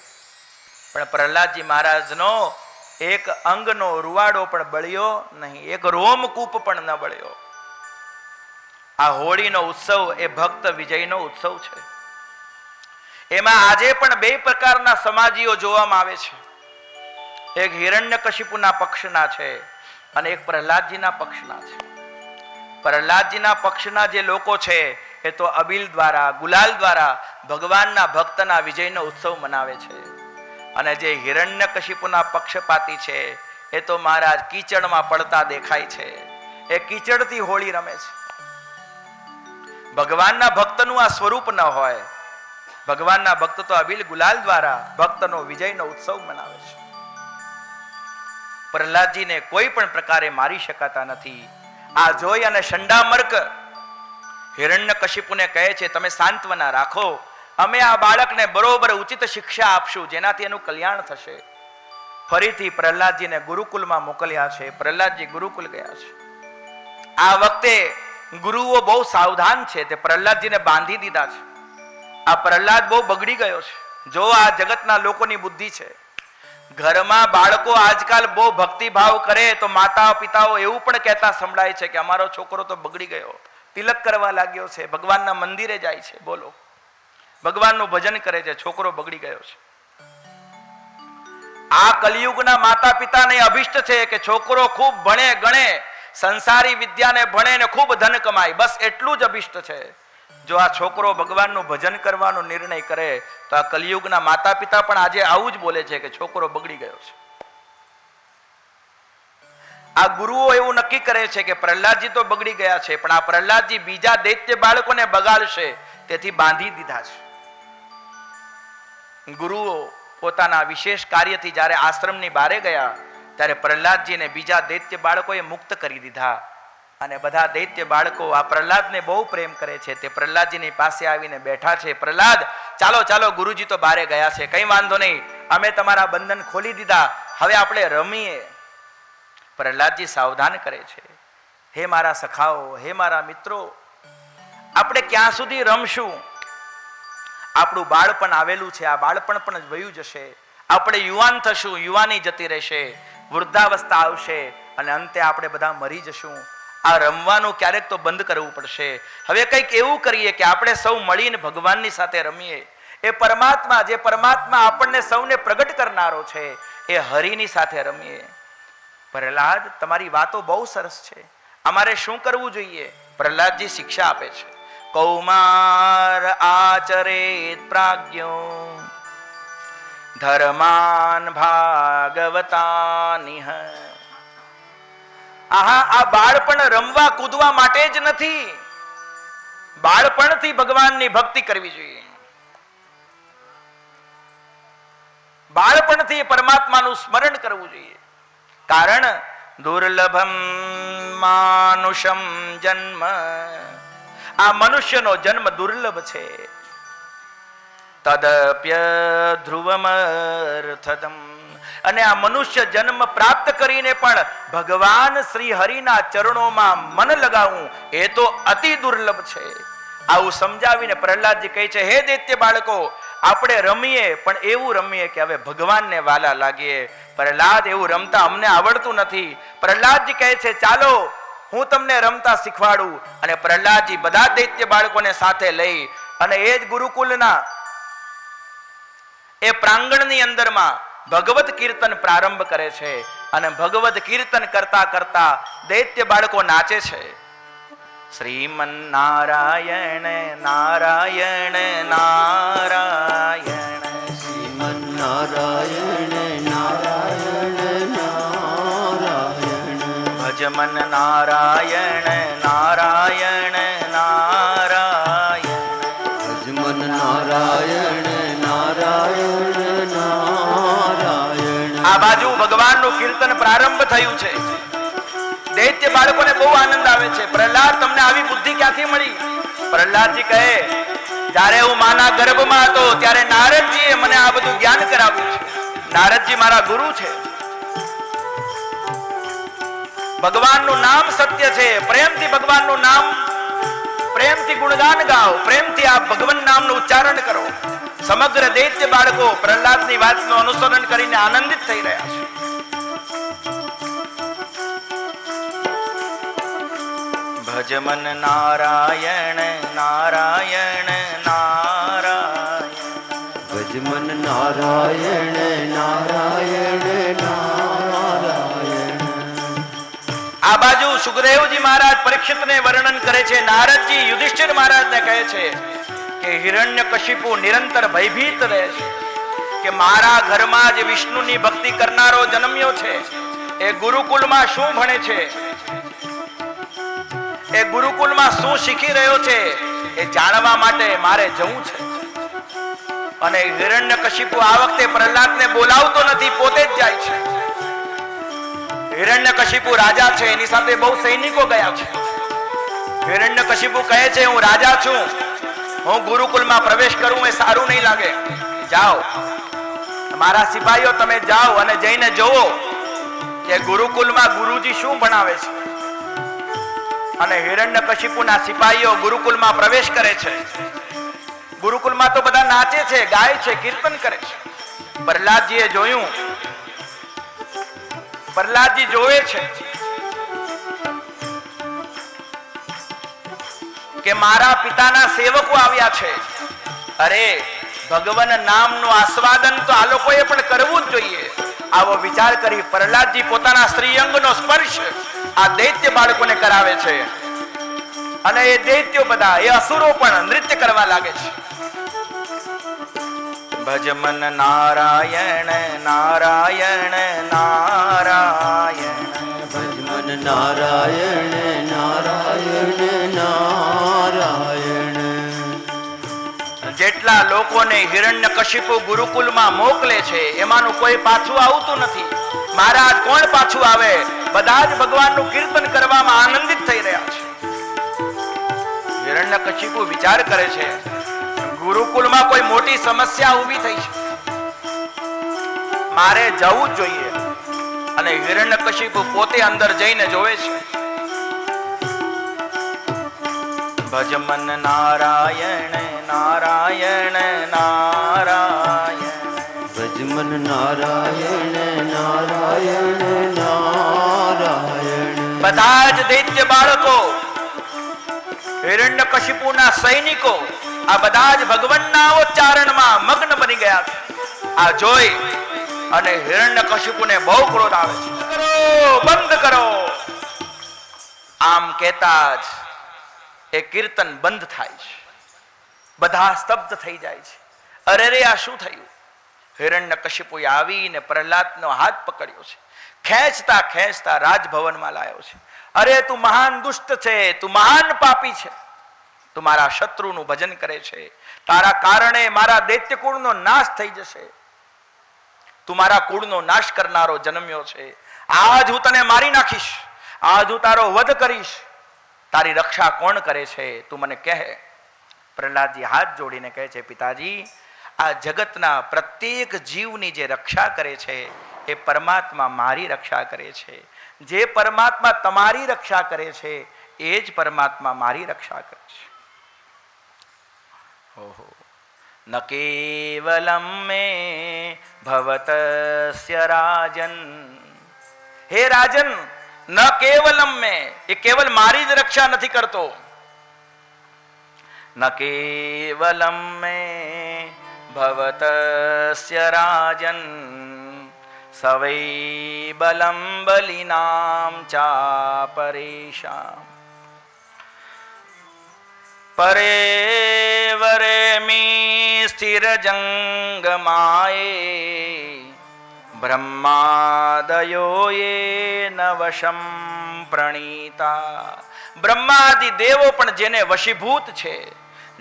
Speaker 1: પણ પ્રહલાદજી મહારાજનો એક અંગનો રૂવાડો પણ બળ્યો નહીં, એક રોમકૂપ પણ ન બળ્યો. આ હોળીનો ઉત્સવ એ ભક્ત વિજયનો ઉત્સવ છે. એમાં આજે પણ બે પ્રકારના સમાજીઓ જોવામાં આવે છે. એક હિરણ્યકશિપુના પક્ષના છે અને એક પ્રહલાદજીના પક્ષના છે. પ્રહલાદજીના પક્ષના જે લોકો છે એ તો અબીલ દ્વારા, ગુલાલ દ્વારા ભગવાનના ભક્તના વિજયનો ઉત્સવ મનાવે છે. અને જે હિરણ્યકશિપુના પક્ષપાતી છે એ તો મહારાજ કીચડમાં પડતા દેખાય છે. એ કીચડથી હોળી રમે છે. ભગવાનના ભક્તનું આ સ્વરૂપ ન હોય. ભગવાનના ભક્ત તો અબીલ ગુલાલ દ્વારા ભક્તનો વિજયનો ઉત્સવ મનાવે છે. પ્રહલાદજીને કોઈ પણ પ્રકારે મારી શકાતા નથી. આ જોઈ અને શંડામર્ક હિરણ્યકશિપુને કહે છે, તમે સાંત્વના રાખો, અમે આ બાળકને બરોબર ઉચિત શિક્ષા આપશું જેનાથી એનું કલ્યાણ થશે. ફરીથી પ્રહલાદજીને ગુરુકુલમાં મોકલ્યા છે. પ્રહલાદજી ગુરુકુલ ગયા છે. આ વખતે ગુરુઓ બહુ સાવધાન છે. તે પ્રહલાદજીને બાંધી દીધા છે. આ પ્રહલાદ બહુ બગડી ગયો છે. જો આ જગતના લોકોની બુદ્ધિ છે. ઘરમાં બાળકો આજકાલ બહુ ભક્તિભાવ કરે તો માતા પિતાઓ એવું પણ કહેતા સંભળાય છે કે અમારો છોકરો તો બગડી ગયો, તિલક કરવા લાગ્યો છે, ભગવાનના મંદિરે જાય છે, બોલો ભગવાનનું ભજન કરે છે, છોકરો બગડી ગયો છે. આ કલિયુગના માતા પિતાને અભિષ્ટ છે કે છોકરો ખૂબ ભણે ગણે, સંસારી વિદ્યાને ભણે ને ખૂબ ધન કમાય, બસ એટલું જ અભિષ્ટ છે. જો આ છોકરો ભગવાનનું ભજન કરવાનો નિર્ણય કરે તો આ કલિયુગના માતા પિતા પણ આજે આવું જ બોલે છે કે છોકરો બગડી ગયો છે. આ ગુરુઓ એવું નક્કી કરે છે કે પ્રહલાદજી તો બગડી ગયા છે, પણ આ પ્રહલાદજી બીજા દૈત્ય બાળકોને બગાડશે, તેથી બાંધી દીધા છે. ગુરુઓ પોતાના વિશેષ કાર્યથી જ્યારે આશ્રમની બહાર ગયા ત્યારે પ્રહલાદજીને બીજા દૈત્ય બાળકોએ મુક્ત કરી દીધા. અને બધા દૈત્ય બાળકો આ પ્રહલાદને બહુ પ્રેમ કરે છે. તે પ્રહલાદજીની પાસે આવીને બેઠા છે. પ્રહલાદ, ચાલો ચાલો, ગુરુજી તો બહાર ગયા છે, કઈ વાંધો નહીં, અમે તમારા બંધન ખોલી દીધા, હવે આપણે રમીએ. પ્રહલાદજી સાવધાન કરે છે, હે મારા સખાઓ, હે મારા મિત્રો, આપણે ક્યાં સુધી રમશું? આપણું બાળપણ આવેલું છે, આ બાળપણ પણ વયું જશે. આપણે યુવાન થશું, યુવાની જતી રહેશે, વૃદ્ધાવસ્થા આવશે અને અંતે આપણે બધા મરી જશું. આ રમવાનું ક્યારેક તો બંધ કરવું પડશે. હવે કંઈક એવું કરીએ કે આપણે સૌ મળીને ભગવાનની સાથે રમીએ. એ પરમાત્મા, જે પરમાત્મા આપણને સૌને પ્રગટ કરનારો છે, એ હરિની સાથે રમીએ. પ્રહલાદ, તમારી વાતો બહુ સરસ છે, અમારે શું કરવું જોઈએ? પ્રહલાદજી શિક્ષા આપે છે. કૌમાર આચરેત પ્રાજ્ઞો ધર્માન ભાગવતાનિહ. આ બાળપણ રમવા કૂદવા માટે જ નથી. બાળપણથી ભગવાનની ભક્તિ કરવી જોઈએ. બાળપણથી પરમાત્માનું સ્મરણ કરવું જોઈએ. કારણ દુર્લભમ માનુષમ જન્મ, આ મનુષ્યનો જન્મ દુર્લભ છે. તદપ્ય ધ્રુવમર્થદમ, અને આ મનુષ્ય જન્મ પ્રાપ્ત કરીને પણ ભગવાન શ્રી હરિના ચરણોમાં મન લગાવવું એ તો અતિ દુર્લભ છે. આવું સમજાવીને પ્રહલાદજી કહે છે, હે દૈત્ય બાળકો, આપણે રમીએ, પણ એવું રમીએ કે હવે ભગવાનને વાલા લાગીએ. પ્રહલાદ, એવું રમતા અમને આવડતું નથી. પ્રહલાદજી કહે છે, ચાલો હું તમને રમતા શીખવાડું. અને પ્રહલાદજી બધા દૈત્ય બાળકોને સાથે લઈ અને એ જ ગુરુકુલના એ પ્રાંગણની અંદરમાં ભગવત કીર્તન પ્રારંભ કરે છે. અને ભગવત કીર્તન કરતા કરતા દૈત્ય બાળકો નાચે છે. શ્રીમન નારાયણ નારાયણ નારાયણ,
Speaker 2: શ્રીમન નારાયણ નારાયણ નારાયણ,
Speaker 1: ભજમન નારાયણ નારાયણ નારાયણ,
Speaker 2: ભજમન નારાયણ નારાયણ નારાયણ.
Speaker 1: આ બાજુ ભગવાનનું કીર્તન પ્રારંભ થયું છે. દૈત્ય બાળકોને બહુ આનંદ આવે છે. પ્રહલાદ, તમને આવી બુદ્ધિ ક્યાંથી મળી? પ્રહલાદજી કહે, જ્યારે હું માના ગર્ભમાં હતો ત્યારે નારદજીએ મને આ બધું જ્ઞાન કરાવ્યું છે. નારદજી મારા ગુરુ છે. ભગવાનનું નામ સત્ય છે. પ્રેમથી ભગવાનનું નામ, પ્રેમથી ગુણગાન ગાઓ, પ્રેમથી આ ભગવાન નામનું ઉચ્ચારણ કરો. સમગ્ર દૈત્ય બાળકો પ્રહલાદની વાતનું અનુસરણ કરીને આનંદિત થઈ રહ્યા છે. ભજમન નારાયણ નારાયણ નારાયણ.
Speaker 2: ભજમન નારાયણ નારાયણ નારાયણ.
Speaker 1: આ બાજુ સુખદેવજી મહારાજ પરીક્ષિતને વર્ણન કરે છે. નારદજી યુધિષ્ઠિર મહારાજને કહે છે કે હિરણ્યકશિપુ નિરંતર ભયભીત રહે છે કે મારા ઘરમાં જે વિષ્ણુની ભક્તિ કરનારો જન્મ્યો છે એ ગુરુકુલમાં શું ભણે છે, એ ગુરુકુલમાં શું શીખી રહ્યો છે એ જાણવા માટે મારે જવું છે. અને હિરણ્યકશિપુ આ વખતે પ્રહલાદને બોલાવતો નથી, પોતે જ જાય છે. હિરણ્યકશિપુ રાજા છે, એની સાથે બહુ સૈનિકો ગયા છે. હિરણ્યકશિપુ કહે છે હું રાજા છું, હું ગુરુકુલમાં પ્રવેશ કરું એ સારું નહીં લાગે. જાઓ મારા સિપાહીઓ, તમે જાઓ અને જઈને જોવો કે ગુરુકુલમાં ગુરુજી શું ભણાવે છે. અને હિરણ્યકશિપુના સિપાહીઓ ગુરુકુલમાં પ્રવેશ કરે છે. ગુરુકુલમાં તો બધા નાચે છે, ગાય છે, કીર્તન કરે છે. પ્રહલાદજીએ જોયું, પ્રહલાદજી જોવે છે કે મારા પિતાના સેવકો આવ્યા છે. અરે ભગવાન નામનું આસ્વાદન તો આ લોકોએ પણ કરવું જ જોઈએ. આવો વિચાર કરી પ્રહલાદજી પોતાના શ્રીઅંગનો સ્પર્શ આ દૈત્ય બાળકોને કરાવે છે. અને એ દૈત્યો બધા, એ અસુરો પણ નૃત્ય કરવા લાગે છે. ભજમન નારાયણ નારાયણ નારાયણ.
Speaker 2: ભજમન નારાયણ નારાયણ નારાયણ.
Speaker 1: જેટલા લોકોને હિરણ્યકશિપુ ગુરુકુલમાં મોકલે છે એમાંનું કોઈ પાછું આવતું નથી. મહારાજ કોણ પાછું આવે? બધા જ ભગવાનનું કીર્તન કરવામાં આનંદિત થઈ રહ્યા છે. હિરણ્યકશિપુ વિચાર કરે છે ગુરુકુલમાં કોઈ મોટી સમસ્યા ઊભી થઈ છે, મારે જવું જ જોઈએ. અને હિરણ્યકશિપુ પોતે અંદર જઈને જોવે છે. ભજમન નારાયણ નારાયણ નારાયણ.
Speaker 2: ભજમન નારાયણ નારાયણ નારાયણ.
Speaker 1: બધા જ દૈત્ય બાળકો, હિરણ્યકશિપુના સૈનિકો, આ બધા જ ભગવાનના ઉચ્ચારણમાં મગ્ન બની ગયા છે. આ જોઈ અને હિરણ્યકશિપુને બહુ ક્રોધ આવે છે. કરો, બંધ કરો. આમ કહેતા જ એ કીર્તન બંધ થાય છે. બધા સ્તબ્ધ થઈ જાય છે. અરે રે, આ શું થયું? હિરણ્યકશિપુએ આવીને પ્રહલાદનો હાથ પકડ્યો છે. ખેંચતા ખેંચતા રાજભવનમાં લાવ્યો છે. અરે તું મહાન દુષ્ટ છે, તું મહાન પાપી છે, તું મારા શત્રુનું ભજન કરે છે, તારા કારણે મારા દૈત્ય કુળનો નાશ થઈ જશે, તું મારા કુળનો નાશ કરનારો જન્મ્યો છે. આજ હું તને મારી નાખીશ, આજ હું તારો વધ કરીશ. તારી રક્ષા કોણ કરે છે તું મને કહે. પ્રહલાદજી હાથ જોડીને કહે છે પિતાજી, આ જગતના પ્રત્યેક જીવની જે રક્ષા કરે છે એ પરમાત્મા મારી રક્ષા કરે છે. જે પરમાત્મા તમારી રક્ષા કરે છે એ જ પરમાત્મા મારી રક્ષા કરે છે. ઓહો, ન કેવલમ મે ભવતસ્ય રાજન. હે રાજન, ન કેવલમ મે, એ કેવલ મારી જ રક્ષા નથી કરતો. ન કેવલમ મે ભવતસ્ય રાજન સવૈ બલમ બલિનામ ચાપરેશામ. પરે વરે મી સ્થિર જંગમાયે બ્રહ્માદયો યે નવશમ પ્રણીતા. બ્રહ્માદિ દેવો પણ જેને વશીભૂત છે,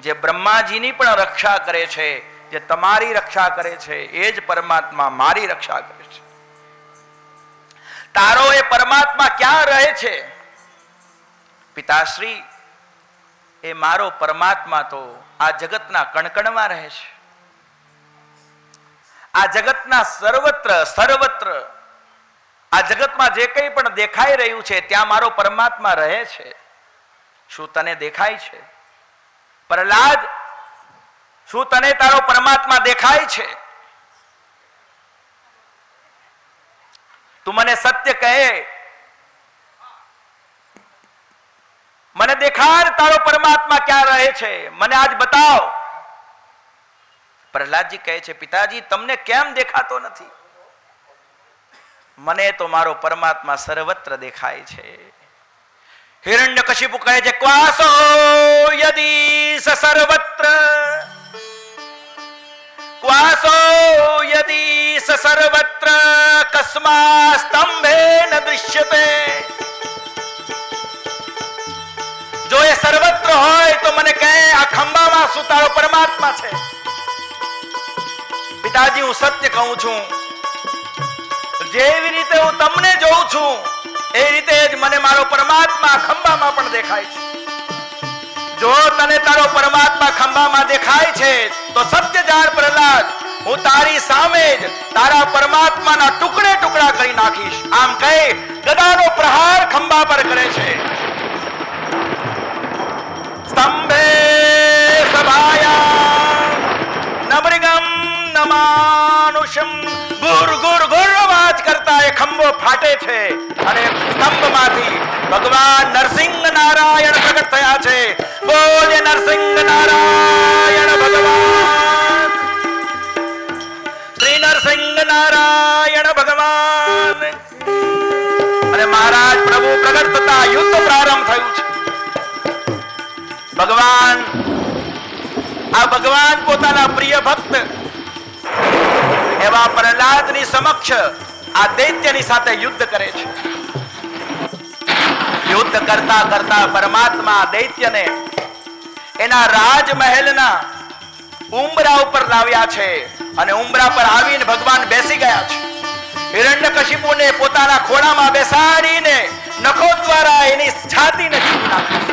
Speaker 1: જે બ્રહ્માજીની પણ રક્ષા કરે છે, જે તમારી રક્ષા કરે છે એ જ પરમાત્મા મારી રક્ષા કરે છે. તારો એ પરમાત્મા ક્યાં રહે છે? પિતાશ્રી, એ મારો પરમાત્મા તો આ જગતના કણકણમાં રહે છે. આ જગતના સર્વત્ર આ જગતમાં જે કંઈ પણ દેખાઈ રહ્યું છે ત્યાં મારો પરમાત્મા રહે છે. શું તને દેખાય છે? પ્રહલાદ, શું તને તારો પરમાત્મા દેખાય છે? તું મને સત્ય કહે, મને દેખાડ તારો પરમાત્મા ક્યાં રહે છે, મને આજ બતાવ. પ્રહલાદજી કહે છે, પિતાજી તમને કેમ દેખાતો નથી? મને તો મારો પરમાત્મા સર્વત્ર દેખાય છે. હિરણ્યકશિપુ કહે છે, ક્વાસો યદી સર્વત્ર, ક્વાસો યદી સર્વત્ર કસ્મા સ્તંભેન દૃશ્યતે. જો એ સર્વત્ર હોય તો મને કહે આ ખંભામાં શું તારો પરમાત્મા છે? પિતાજી હું સત્ય કહું છું, જેવી રીતે હું તમને જોઉં છું એ રીતે જ મને મારો પરમાત્મા ખંભામાં પણ દેખાય છે. જો તને તારો પરમાત્મા ખંભામાં દેખાય છે તો સત્ય જાણ પ્રહલાદ, હું તારી સામે જ તારા પરમાત્માના ટુકડે ટુકડા કરી નાખીશ. આમ કહી ગદાનો પ્રહાર ખંભા પર કરે છે. સ્તંભે સભાયા નમૃગમ નમાનુષમ, ગુર ગુર ગુર અવાજ કરતા એ ખંભો ફાટે છે અને સ્તંભમાંથી ભગવાન નરસિંહ નારાયણ પ્રગટ થયા છે. બોલે નરસિંહ નારાયણ ભગવાન, શ્રી નરસિંહ નારાયણ ભગવાન. અને મહારાજ પ્રભુ પ્રગટ થતા યુદ્ધ પ્રારંભ થયું છે. ભગવાન પોતાના પ્રિય ભક્ત એવા પ્રહલાદની સમક્ષ આ દૈત્યની સાથે યુદ્ધ કરે છે. યુદ્ધ કરતા કરતા પરમાત્મા દૈત્યને એના રાજમહેલના ઉંબરા ઉપર લાવ્યા છે અને ઉંબરા પર આવીને ભગવાન બેસી ગયા છે. હિરણ્યકશિપુને પોતાના ખોળામાં બેસાડીને નખો દ્વારા એની છાતીને ચીરી નાખી.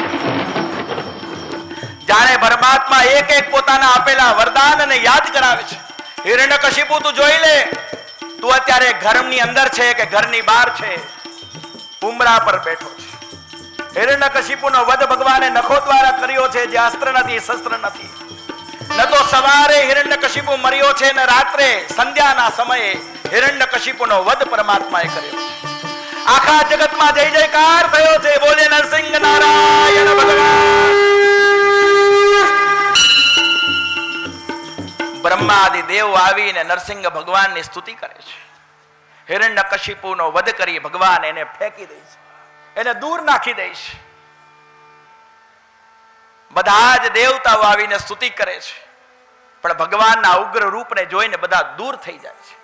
Speaker 1: જાણે પરમાત્મા એક એક પોતાના આપેલા વરદાનને યાદ કરાવે છે. હિરણ્યકશિપુ તું જોઈ લે, તું અત્યારે ઘરની અંદર છે કે ઘરની બહાર છે? ઉંબરા પર બેઠો છે. હિરણ્યકશિપુનો વધ ભગવાને નખો દ્વારા કર્યો છે, જે અસ્ત્ર નથી, શસ્ત્ર નથી. ન તો સવારે હિરણ્યકશિપુ મર્યો છે ને રાત્રે સંધ્યાના સમયે હિરણ્યકશિપુનો વધ પરમાત્માએ કર્યો છે. આખા જગતમાં જય જયકાર થયો છે. બોલે નરસિંહ નારાયણ ભગવાન. બ્રહ્માદિ દેવ આવીને નરસિંહ ભગવાનની સ્તુતિ કરે છે. હિરણ્યકશિપુનો વધ કરી ભગવાન એને ફેંકી દે છે, એને દૂર નાખી દે છે. બધા જ દેવતાઓ આવીને સ્તુતિ કરે છે, પણ ભગવાનના ઉગ્ર રૂપને જોઈને બધા દૂર થઈ જાય છે.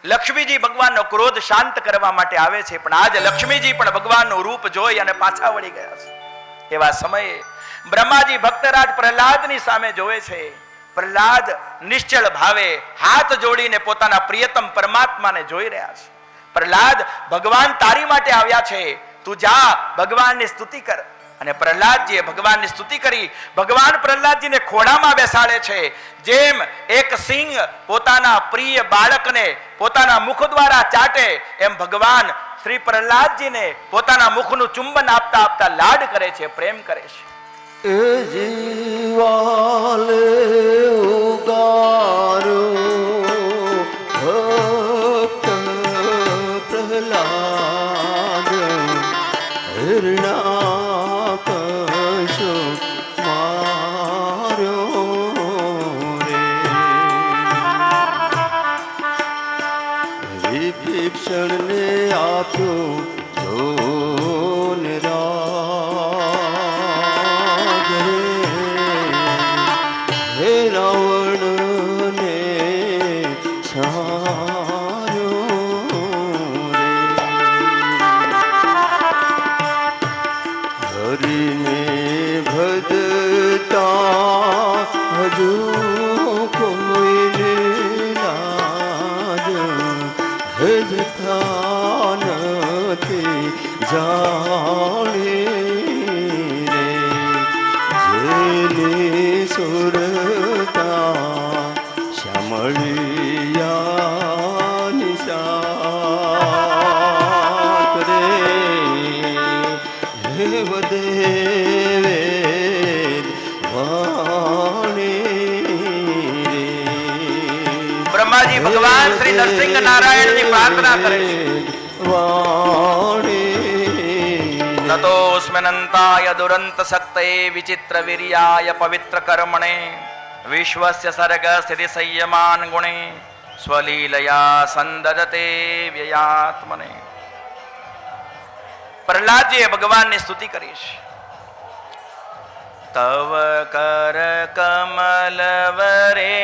Speaker 1: લક્ષ્મીજી ભગવાનનો ક્રોધ શાંત કરવા માટે આવે છે, પણ આજ લક્ષ્મીજી પણ ભગવાનનું રૂપ જોઈ અને પાછા વળી ગયા છે. એવા સમયે બ્રહ્માજી ભક્તરાજ પ્રહલાદની સામે જોવે છે. પ્રહલાદ નિશ્ચળ ભાવે હાથ જોડીને પોતાના પ્રિયતમ પરમાત્માને જોઈ રહ્યા છે. પ્રહલાદ, ભગવાન તારી માટે આવ્યા છે, તું જા ભગવાનની સ્તુતિ કર. અને પ્રહલાદજીએ ભગવાનની સ્તુતિ કરી. ભગવાન પ્રહલાદજીને ખોળામાં બેસાડે છે. જેમ એક સિંહ પોતાના પ્રિય બાળકને પોતાના મુખ દ્વારા ચાટે, એમ ભગવાન શ્રી પ્રહલાદજીને પોતાના મુખનું ચુંબન આપતા આપતા લાડ કરે છે, પ્રેમ કરે છે.
Speaker 2: એ જીવાલે ઉગારો ભક્ત પ્રહલાદ, હિરણ્યકશિપુ માર્યો રે. વિભીષણને આપ્યો જોન રાવણને છાર્યો રે. હરિને ભજતા હજુ કોઈને લાજ ભજતા નથી જાણે રે. જેની સુરતા શ્યામળિયા નિશાત રે. દેવ દેવે વાણી રે.
Speaker 1: બ્રહ્માજી ભગવાન શ્રી નરસિંહ નારાયણની પ્રાર્થના કરે છે.
Speaker 2: વાણી
Speaker 1: તતોસ્મિનંતાય દુરંત શક્તયે વિચિત્ર વીર્યાય પવિત્ર કર્મણે વિશ્વસ્ય સર્ગ સ્થિતિ સંયમાન ગુણે સ્વલીલયા સંદદતે વ્યયાત્મને. પ્રહલાદજીએ ભગવાનની સ્તુતિ કરી છે. તવ કર કમલ વરે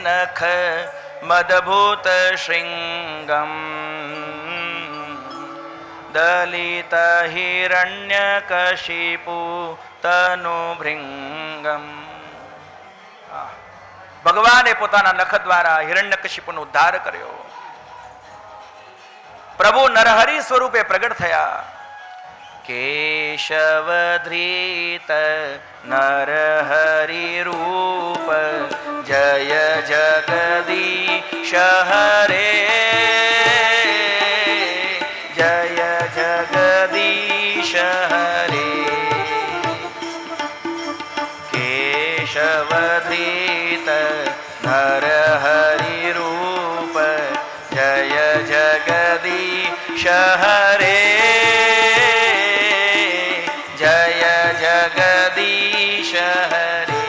Speaker 1: નખ મદભૂત શૃંગમ દલિત હિરણ્ય કશિપુ તનુ ભૃંગમ. ભગવાને પોતાના નખ દ્વારા હિરણ્યકશિપુનો ઉદ્ધાર કર્યો. પ્રભુ નરહરિ સ્વરૂપે પ્રગટ થયા. કેશવધ્રીત નરહરિ રૂપ જય જગદીશ હરે જય જગદીશ હરે. કેશવધ્રીત નરહરિ રૂપ જય જગદીશ હરે જય જગદીશ હરે.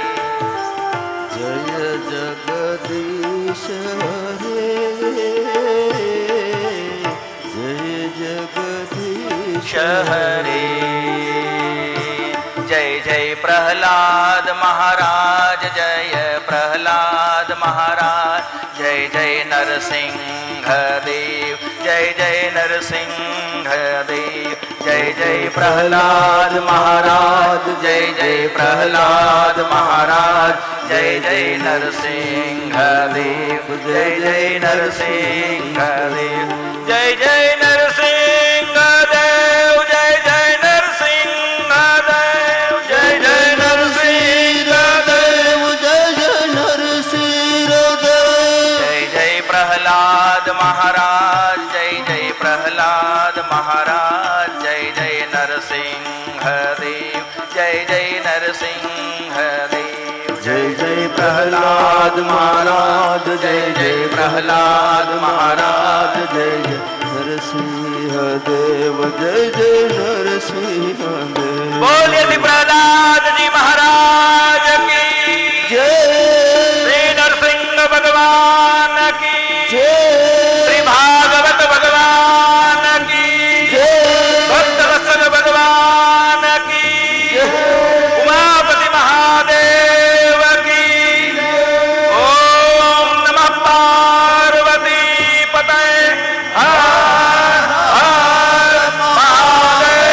Speaker 2: જય જગદીશ હરે જય જગદીશ
Speaker 1: હરે. જય જય પ્રહલાદ મહારાજ જય પ્રહલાદ મહારાજ જય જય નરસિંહ દેવ જય જય નરસિંહ દેવ જય જય પ્રહલાદ મહારાજ જય જય પ્રહલાદ મહારાજ જય જય નરસિંહ દેવ જય જય નરસિંહ દેવ જય જય નરસિંહ દેવ જય જય નરસિંહ દેવ જય જય નરસિંહ દેવ
Speaker 2: જય જય નરસિંહ દેવ
Speaker 1: જય જય પ્રહલાદ મહારાજ જય જય પ્રહલાદ મહારાજ જય જય નરસિંહ દેવ જય જય નરસિંહ દેવ
Speaker 2: જય જય પ્રહલાદ મહારાજ જય જય પ્રહલાદ મહારાજ જય જય નરસિંહ દેવ જય જય નરસિંહ દેવ.
Speaker 1: બોલીએ શ્રી પ્રહલાદજી મહારાજ કી
Speaker 2: જય
Speaker 1: શ્રી નરસિંહ ભગવાન કી
Speaker 2: જય
Speaker 1: શ્રી ભાગવત ભગવાન કી
Speaker 2: જય
Speaker 1: ભક્ત વત્સલ ભગવાન કી ઉમાપતિ મહાદેવ કી. ઓમ નમઃ પાર્વતી પતય હર હર મહાદેવ.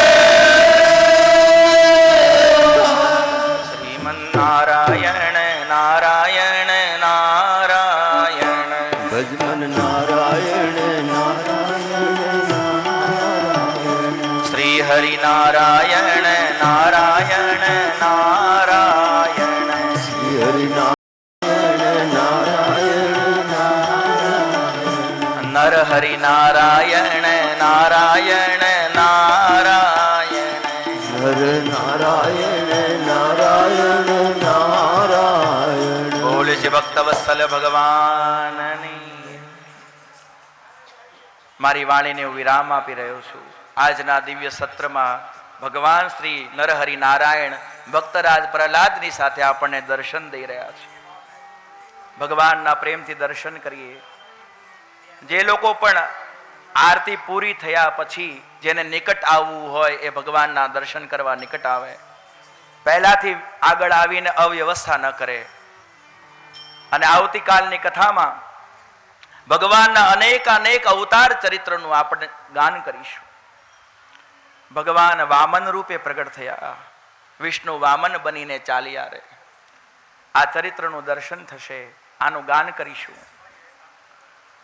Speaker 1: શ્રીમન્નારાયણ નારાયણ નારાયણ
Speaker 2: ભજમન નારાયણ નારાયણ નારાયણ
Speaker 1: શ્રી હરિ નારાયણ નારાયણ નારાયણ
Speaker 2: શ્રી હરિ નારાયણ નારાયણ નારાયણ
Speaker 1: નર હરિ નારાયણ નારાયણ નારાયણ.
Speaker 2: હર નારાયણ નારાયણ નારાયણ.
Speaker 1: બોલે છે ભક્ત વત્સલ ભગવાનની. મારી વાણીને હું વિરામ આપી રહ્યો છું. આજના દિવ્ય સત્રમાં ભગવાન શ્રી નરહરિ નારાયણ ભક્તરાજ પ્રહલાદની સાથે આપણને દર્શન દઈ રહ્યા છે. ભગવાનના પ્રેમથી દર્શન કરીએ. જે લોકો પણ આરતી પૂરી થયા પછી જેને નિકટ આવવું હોય એ ભગવાનના દર્શન કરવા નિકટ આવે. પહેલાથી આગળ આવીને અવ્યવસ્થા ન કરે. અને આવતીકાલની કથામાં ભગવાનના અનેક અવતાર ચરિત્રનું આપણે ગાન કરીશું. ભગવાન વામન રૂપે પ્રગટ થયા. વિષ્ણુ વામન બનીને ચાલ્યા રે. આ ચરિત્રનું દર્શન થશે. આનું ગાન કરીશું.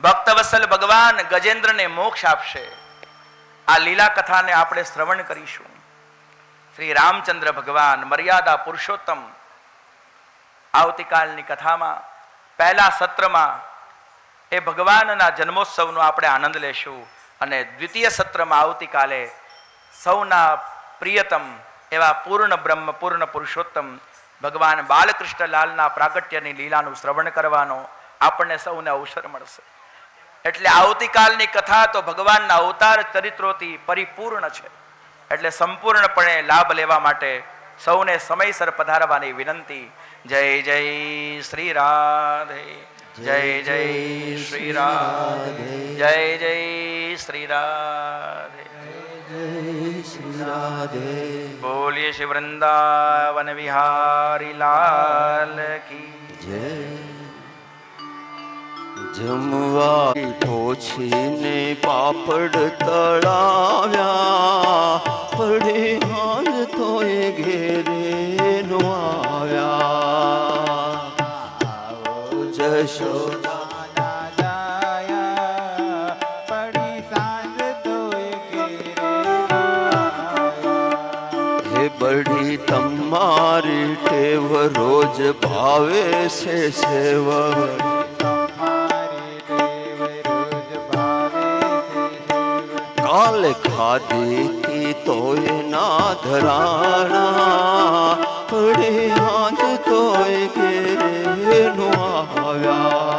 Speaker 1: ભક્તવત્સલ ભગવાન ગજેન્દ્રને મોક્ષ આપશે. આ લીલા કથાને આપણે શ્રવણ કરીશું. શ્રી રામચંદ્ર ભગવાન મર્યાદા પુરુષોત્તમ આવતીકાલની કથામાં પહેલા સત્રમાં એ ભગવાનના જન્મોત્સવનો આપણે આનંદ લેશું. અને દ્વિતીય સત્રમાં આવતીકાલે સૌના પ્રિયતમ એવા પૂર્ણ બ્રહ્મ પૂર્ણ પુરુષોત્તમ ભગવાન બાલકૃષ્ણલાલના પ્રાગટ્યની લીલાનું શ્રવણ કરવાનો આપણને સૌને અવસર મળશે. એટલે આવતીકાલની કથા તો ભગવાનના અવતાર ચરિત્રોથી પરિપૂર્ણ છે. એટલે સંપૂર્ણપણે લાભ લેવા માટે સૌને સમયસર પધારવાની વિનંતી. જય જય શ્રી રાધે, જય જય શ્રી રાધે, જય જય શ્રી રાધે,
Speaker 2: જય શ્રી રાધે.
Speaker 1: બોલીએ શ્રી વૃંદાવન વિહારી લાલ કી
Speaker 2: જય. જમવા પોછીને પાપડ તળાવ્યા, પડે હાલ તોય ઘેરે નો આવ્યા. આવો જશોદા બડી તમારી ટેવ રોજ ભાવે છે સેવક. કાલે ખાધી તી તોય ના ધરાણા, પડે હાથ તોય ઘેરે નો આવ્યા.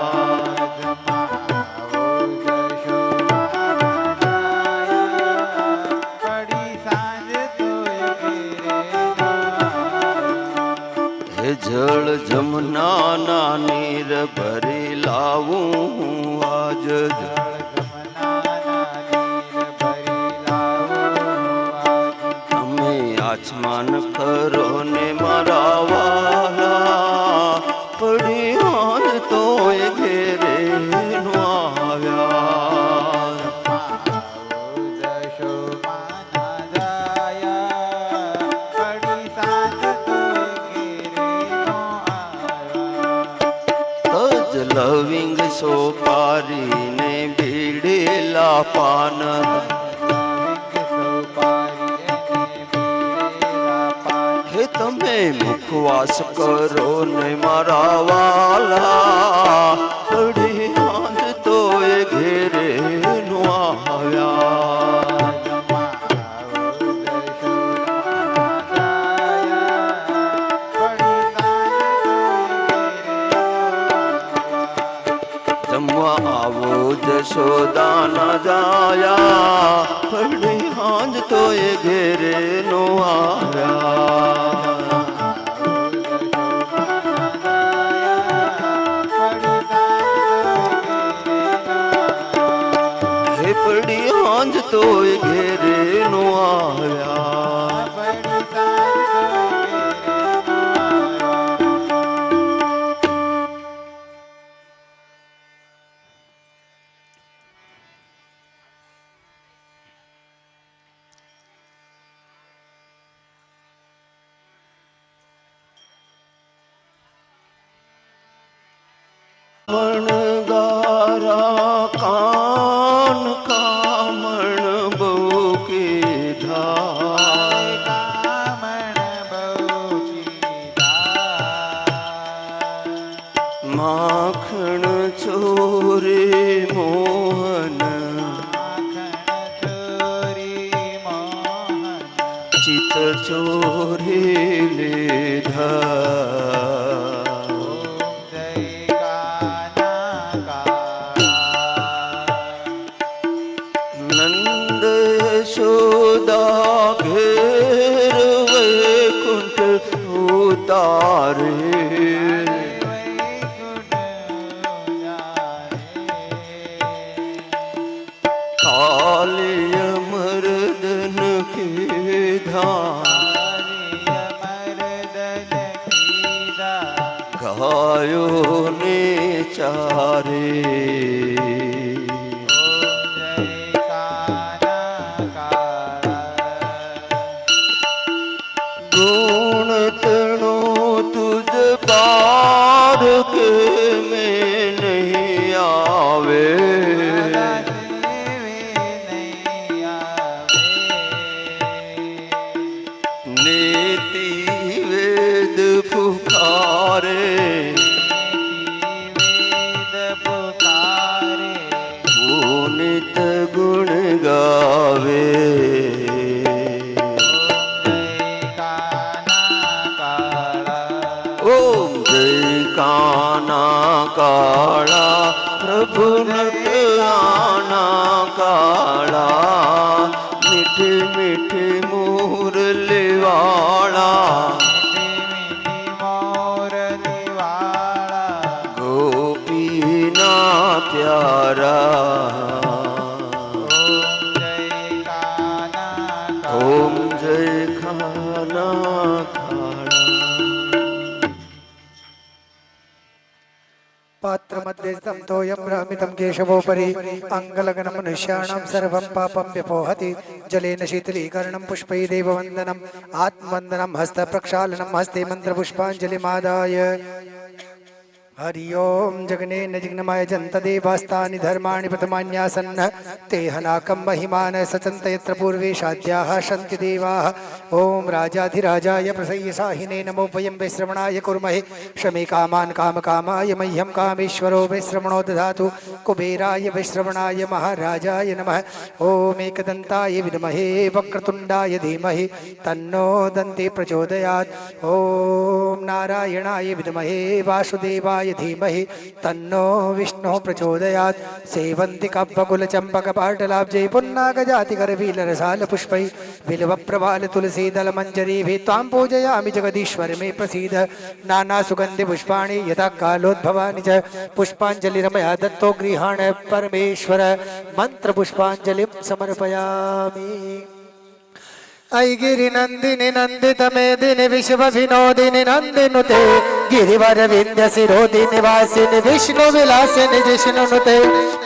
Speaker 2: જળ જમના નીર ભરી લાવું આજ. તમે આચમાન કરો ને મારા વાલા, પડી હાલ તોય ઘેરે નો આવ્યા. લવિંગ સોપારીને બીડેલા પાન, હે તમે મુખવાસ કરો ને મારા વાલા, પડી હાથ તોય ઘેરે નો આવ્યા. આવો જશોદા ના જાયા, પડી હાંજ તોય ઘેરે નો આવ્યા. હે પડી હાંજ તોય ઘેરે નો આવ્યા. કામણગારા કાન કામણ બહુ કીધા, માખણ ચોરે મોહન, ચિત ચોરી લીધા. યશોદા ઘેર વૈકુંઠ ઉતારે, કાલિય મર્દન કીધા, ગાયો ને ચારે. पार के में नहीं आवे, नीति वेद पुकारे, पुनित गुण गावे. काना काला प्रभु नक आना काला, मीठी मीठी मुरली वाला, गोपी ना प्यारा, ओम जय खाना खाड़ा।
Speaker 3: पात्रमध्ये तोयं भ्रामितं केशवोपरि अङ्गलगनं मनुष्याणां सर्वं पापं व्यपोहति जलेन शीतलीकरणं पुष्पैरेव वन्दनम् आत्मवन्दनं हस्तप्रक्षालनं हस्ते मन्त्रपुष्पाञ्जलिमादाय हरि ओम जगनेन जिग्नमाय जन्तदेवास्तानि धर्माणि प्रथमान्यासन्न ते हनाकं महिमान सचन्त यत्र पूर्वे शाद्याः सन्ति देवाः। ओम राजाधिराजाय प्रसय्यसाहिने नमो वयं वैश्रवणाय कुर्महे शमे कामान् कामकामाय मह्यं कामेश्वरो वैश्रवणो दधातु कुबेराय वैश्रवणाय महाराजाय नमः। ओम एकदन्ताय विद्महे वक्रतुण्डाय धीमहि तन्नो दन्ती प्रचोदयात्। ओम नारायणाय विद्महे वासुदेवाय धीमहि तन्नो विष्णुः प्रचोदयात्। सेवन्ति कप्पकुलचम्पकपाटलाब्जै पुन्नागजातिकरवीलरसालपुष्पै बिल्वप्रवाल तुलसीदलमञ्जरीभिः त्वां पूजयामि जगदीश्वर मे प्रसीद। नानासुगन्धिपुष्पाणि यथा कालोद्भवानि च पुष्पाञ्जलिरमया दत्तो गृहाण परमेश्वर मन्त्रपुष्पाञ्जलिं समर्पयामि। ऐ गिरिनन्दिनि नन्दित मेदिनि विश्व विनोदिनि नन्दिनुते गिरिवर विंध्य शिरोदिनि वासिनि विष्णु विलासिनि जिष्णुनुते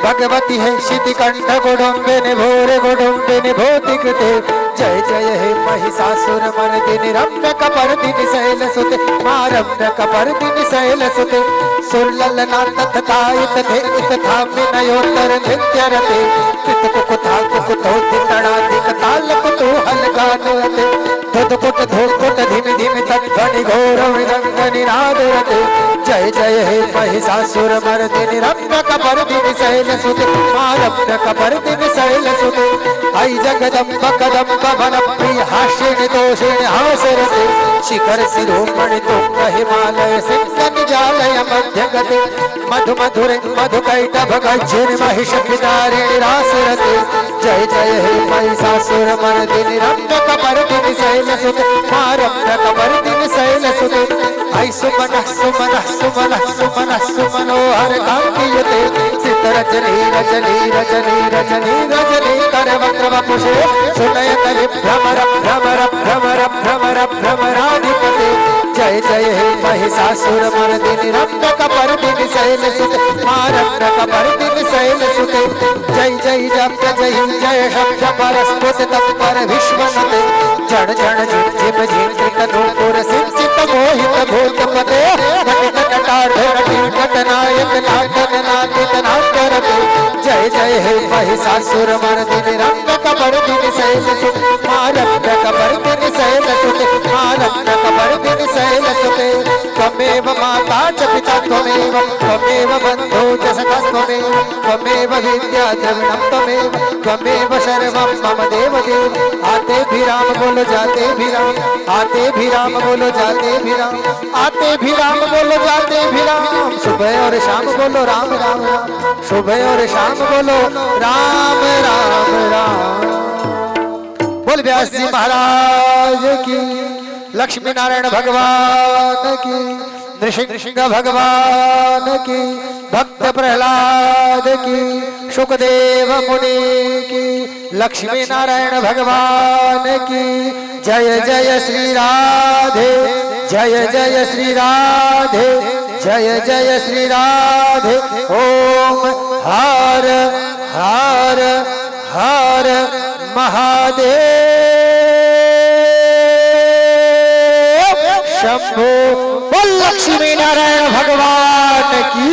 Speaker 3: भगवती है शितिकण्ठ कुडुम्बिनि भूरि कुडुम्बिनि भूति कृते जय जय हे महिषासुरमर्दिनि रम्यकपर्दिनि शैलसुते मा रम्यकपर्दिनि शैलसुते सुरललनाथतथायित तथा विनयोत्तर नृत्यरते कृतकुकुथा कुकुथोत्तितणाधिक तालकुतूहल गानरते धुधुकुट धुकुट धिमि धिमि तद्ध्वनि घोर मृदङ्गनिनादरते जय जय हे महिषासुरमर्दिनि रम्यकपर्दिनि शैलसुते मा रम्यकपर्दिनि शैलसुते ऐ जगदम्ब कदम्ब वनप्रिय हास्यनि दोषिणि हासरते शिखर शिरोमणि तुंग हिमालय सिंहनिजालय मध्यगते मधु मधुरे मधुकैटभ गज्जिनि महिषपितारिणि रासरते जय जय हे महिषासुरमर्दिनि रम्यकपर्दिनि शैलसुते मा रम्यकपर्दिनि शैलसुते ऐ सुमनः सुमनः सुमनः सुमनः सुमनोहर कान्तियुते सितरजनी रजनी रजनी रजनी रजनी करवक्र वपुषे सुनयत विभ्रमर भ्रमर भ्रमर भ्रमर भ्रमराधिपते जय जय हे महिषासुरमर्दिनि रम्यकपर्दिनि शैलसुते मा रम्यकपर्दिनि शैलसुते जय जय जप जय जय शब्द परस्फुट तत्पर विश्वनते जड़ जड़ झिम झिम झिम नूपुर सिंचित मोहित भूतपते नटित नटाढ़ नटित नायक नाटन नाटित नाटरते जय जय हे महिषासुरमर्दिनि रम्यकपर्दिनि शैलसुते मा रम्यकपर्दिनि शैलसुते मा रम्यकपर्दिनि शैलसुते त्वमेव माता च पिता त्वमेव त्वमेव बन्धो च सखा त्वमेव त्वमेव विद्या द्रविणं त्वमेव त्वमेव सर्वं मम देव देव आते भी राम बोलो जाते भी राम आते भी राम बोलो जाते भी राम आते भी राम बोलो जाते भी राम सुबह और शाम बोलो राम राम राम सुबह और शाम बोलो राम राम राम। बोल व्यास जी महाराज की लक्ष्मी नारायण भगवान की नृसिंह भगवान की भक्त प्रहलाद की सुखदेव मुनि की लक्ष्मी नारायण भगवान की जय जय श्री राधे जय जय श्री राधे जय जय श्री राधे। ओम हर हर हर महादेव शंभो। बोल लक्ष्मी नारायण भगवान की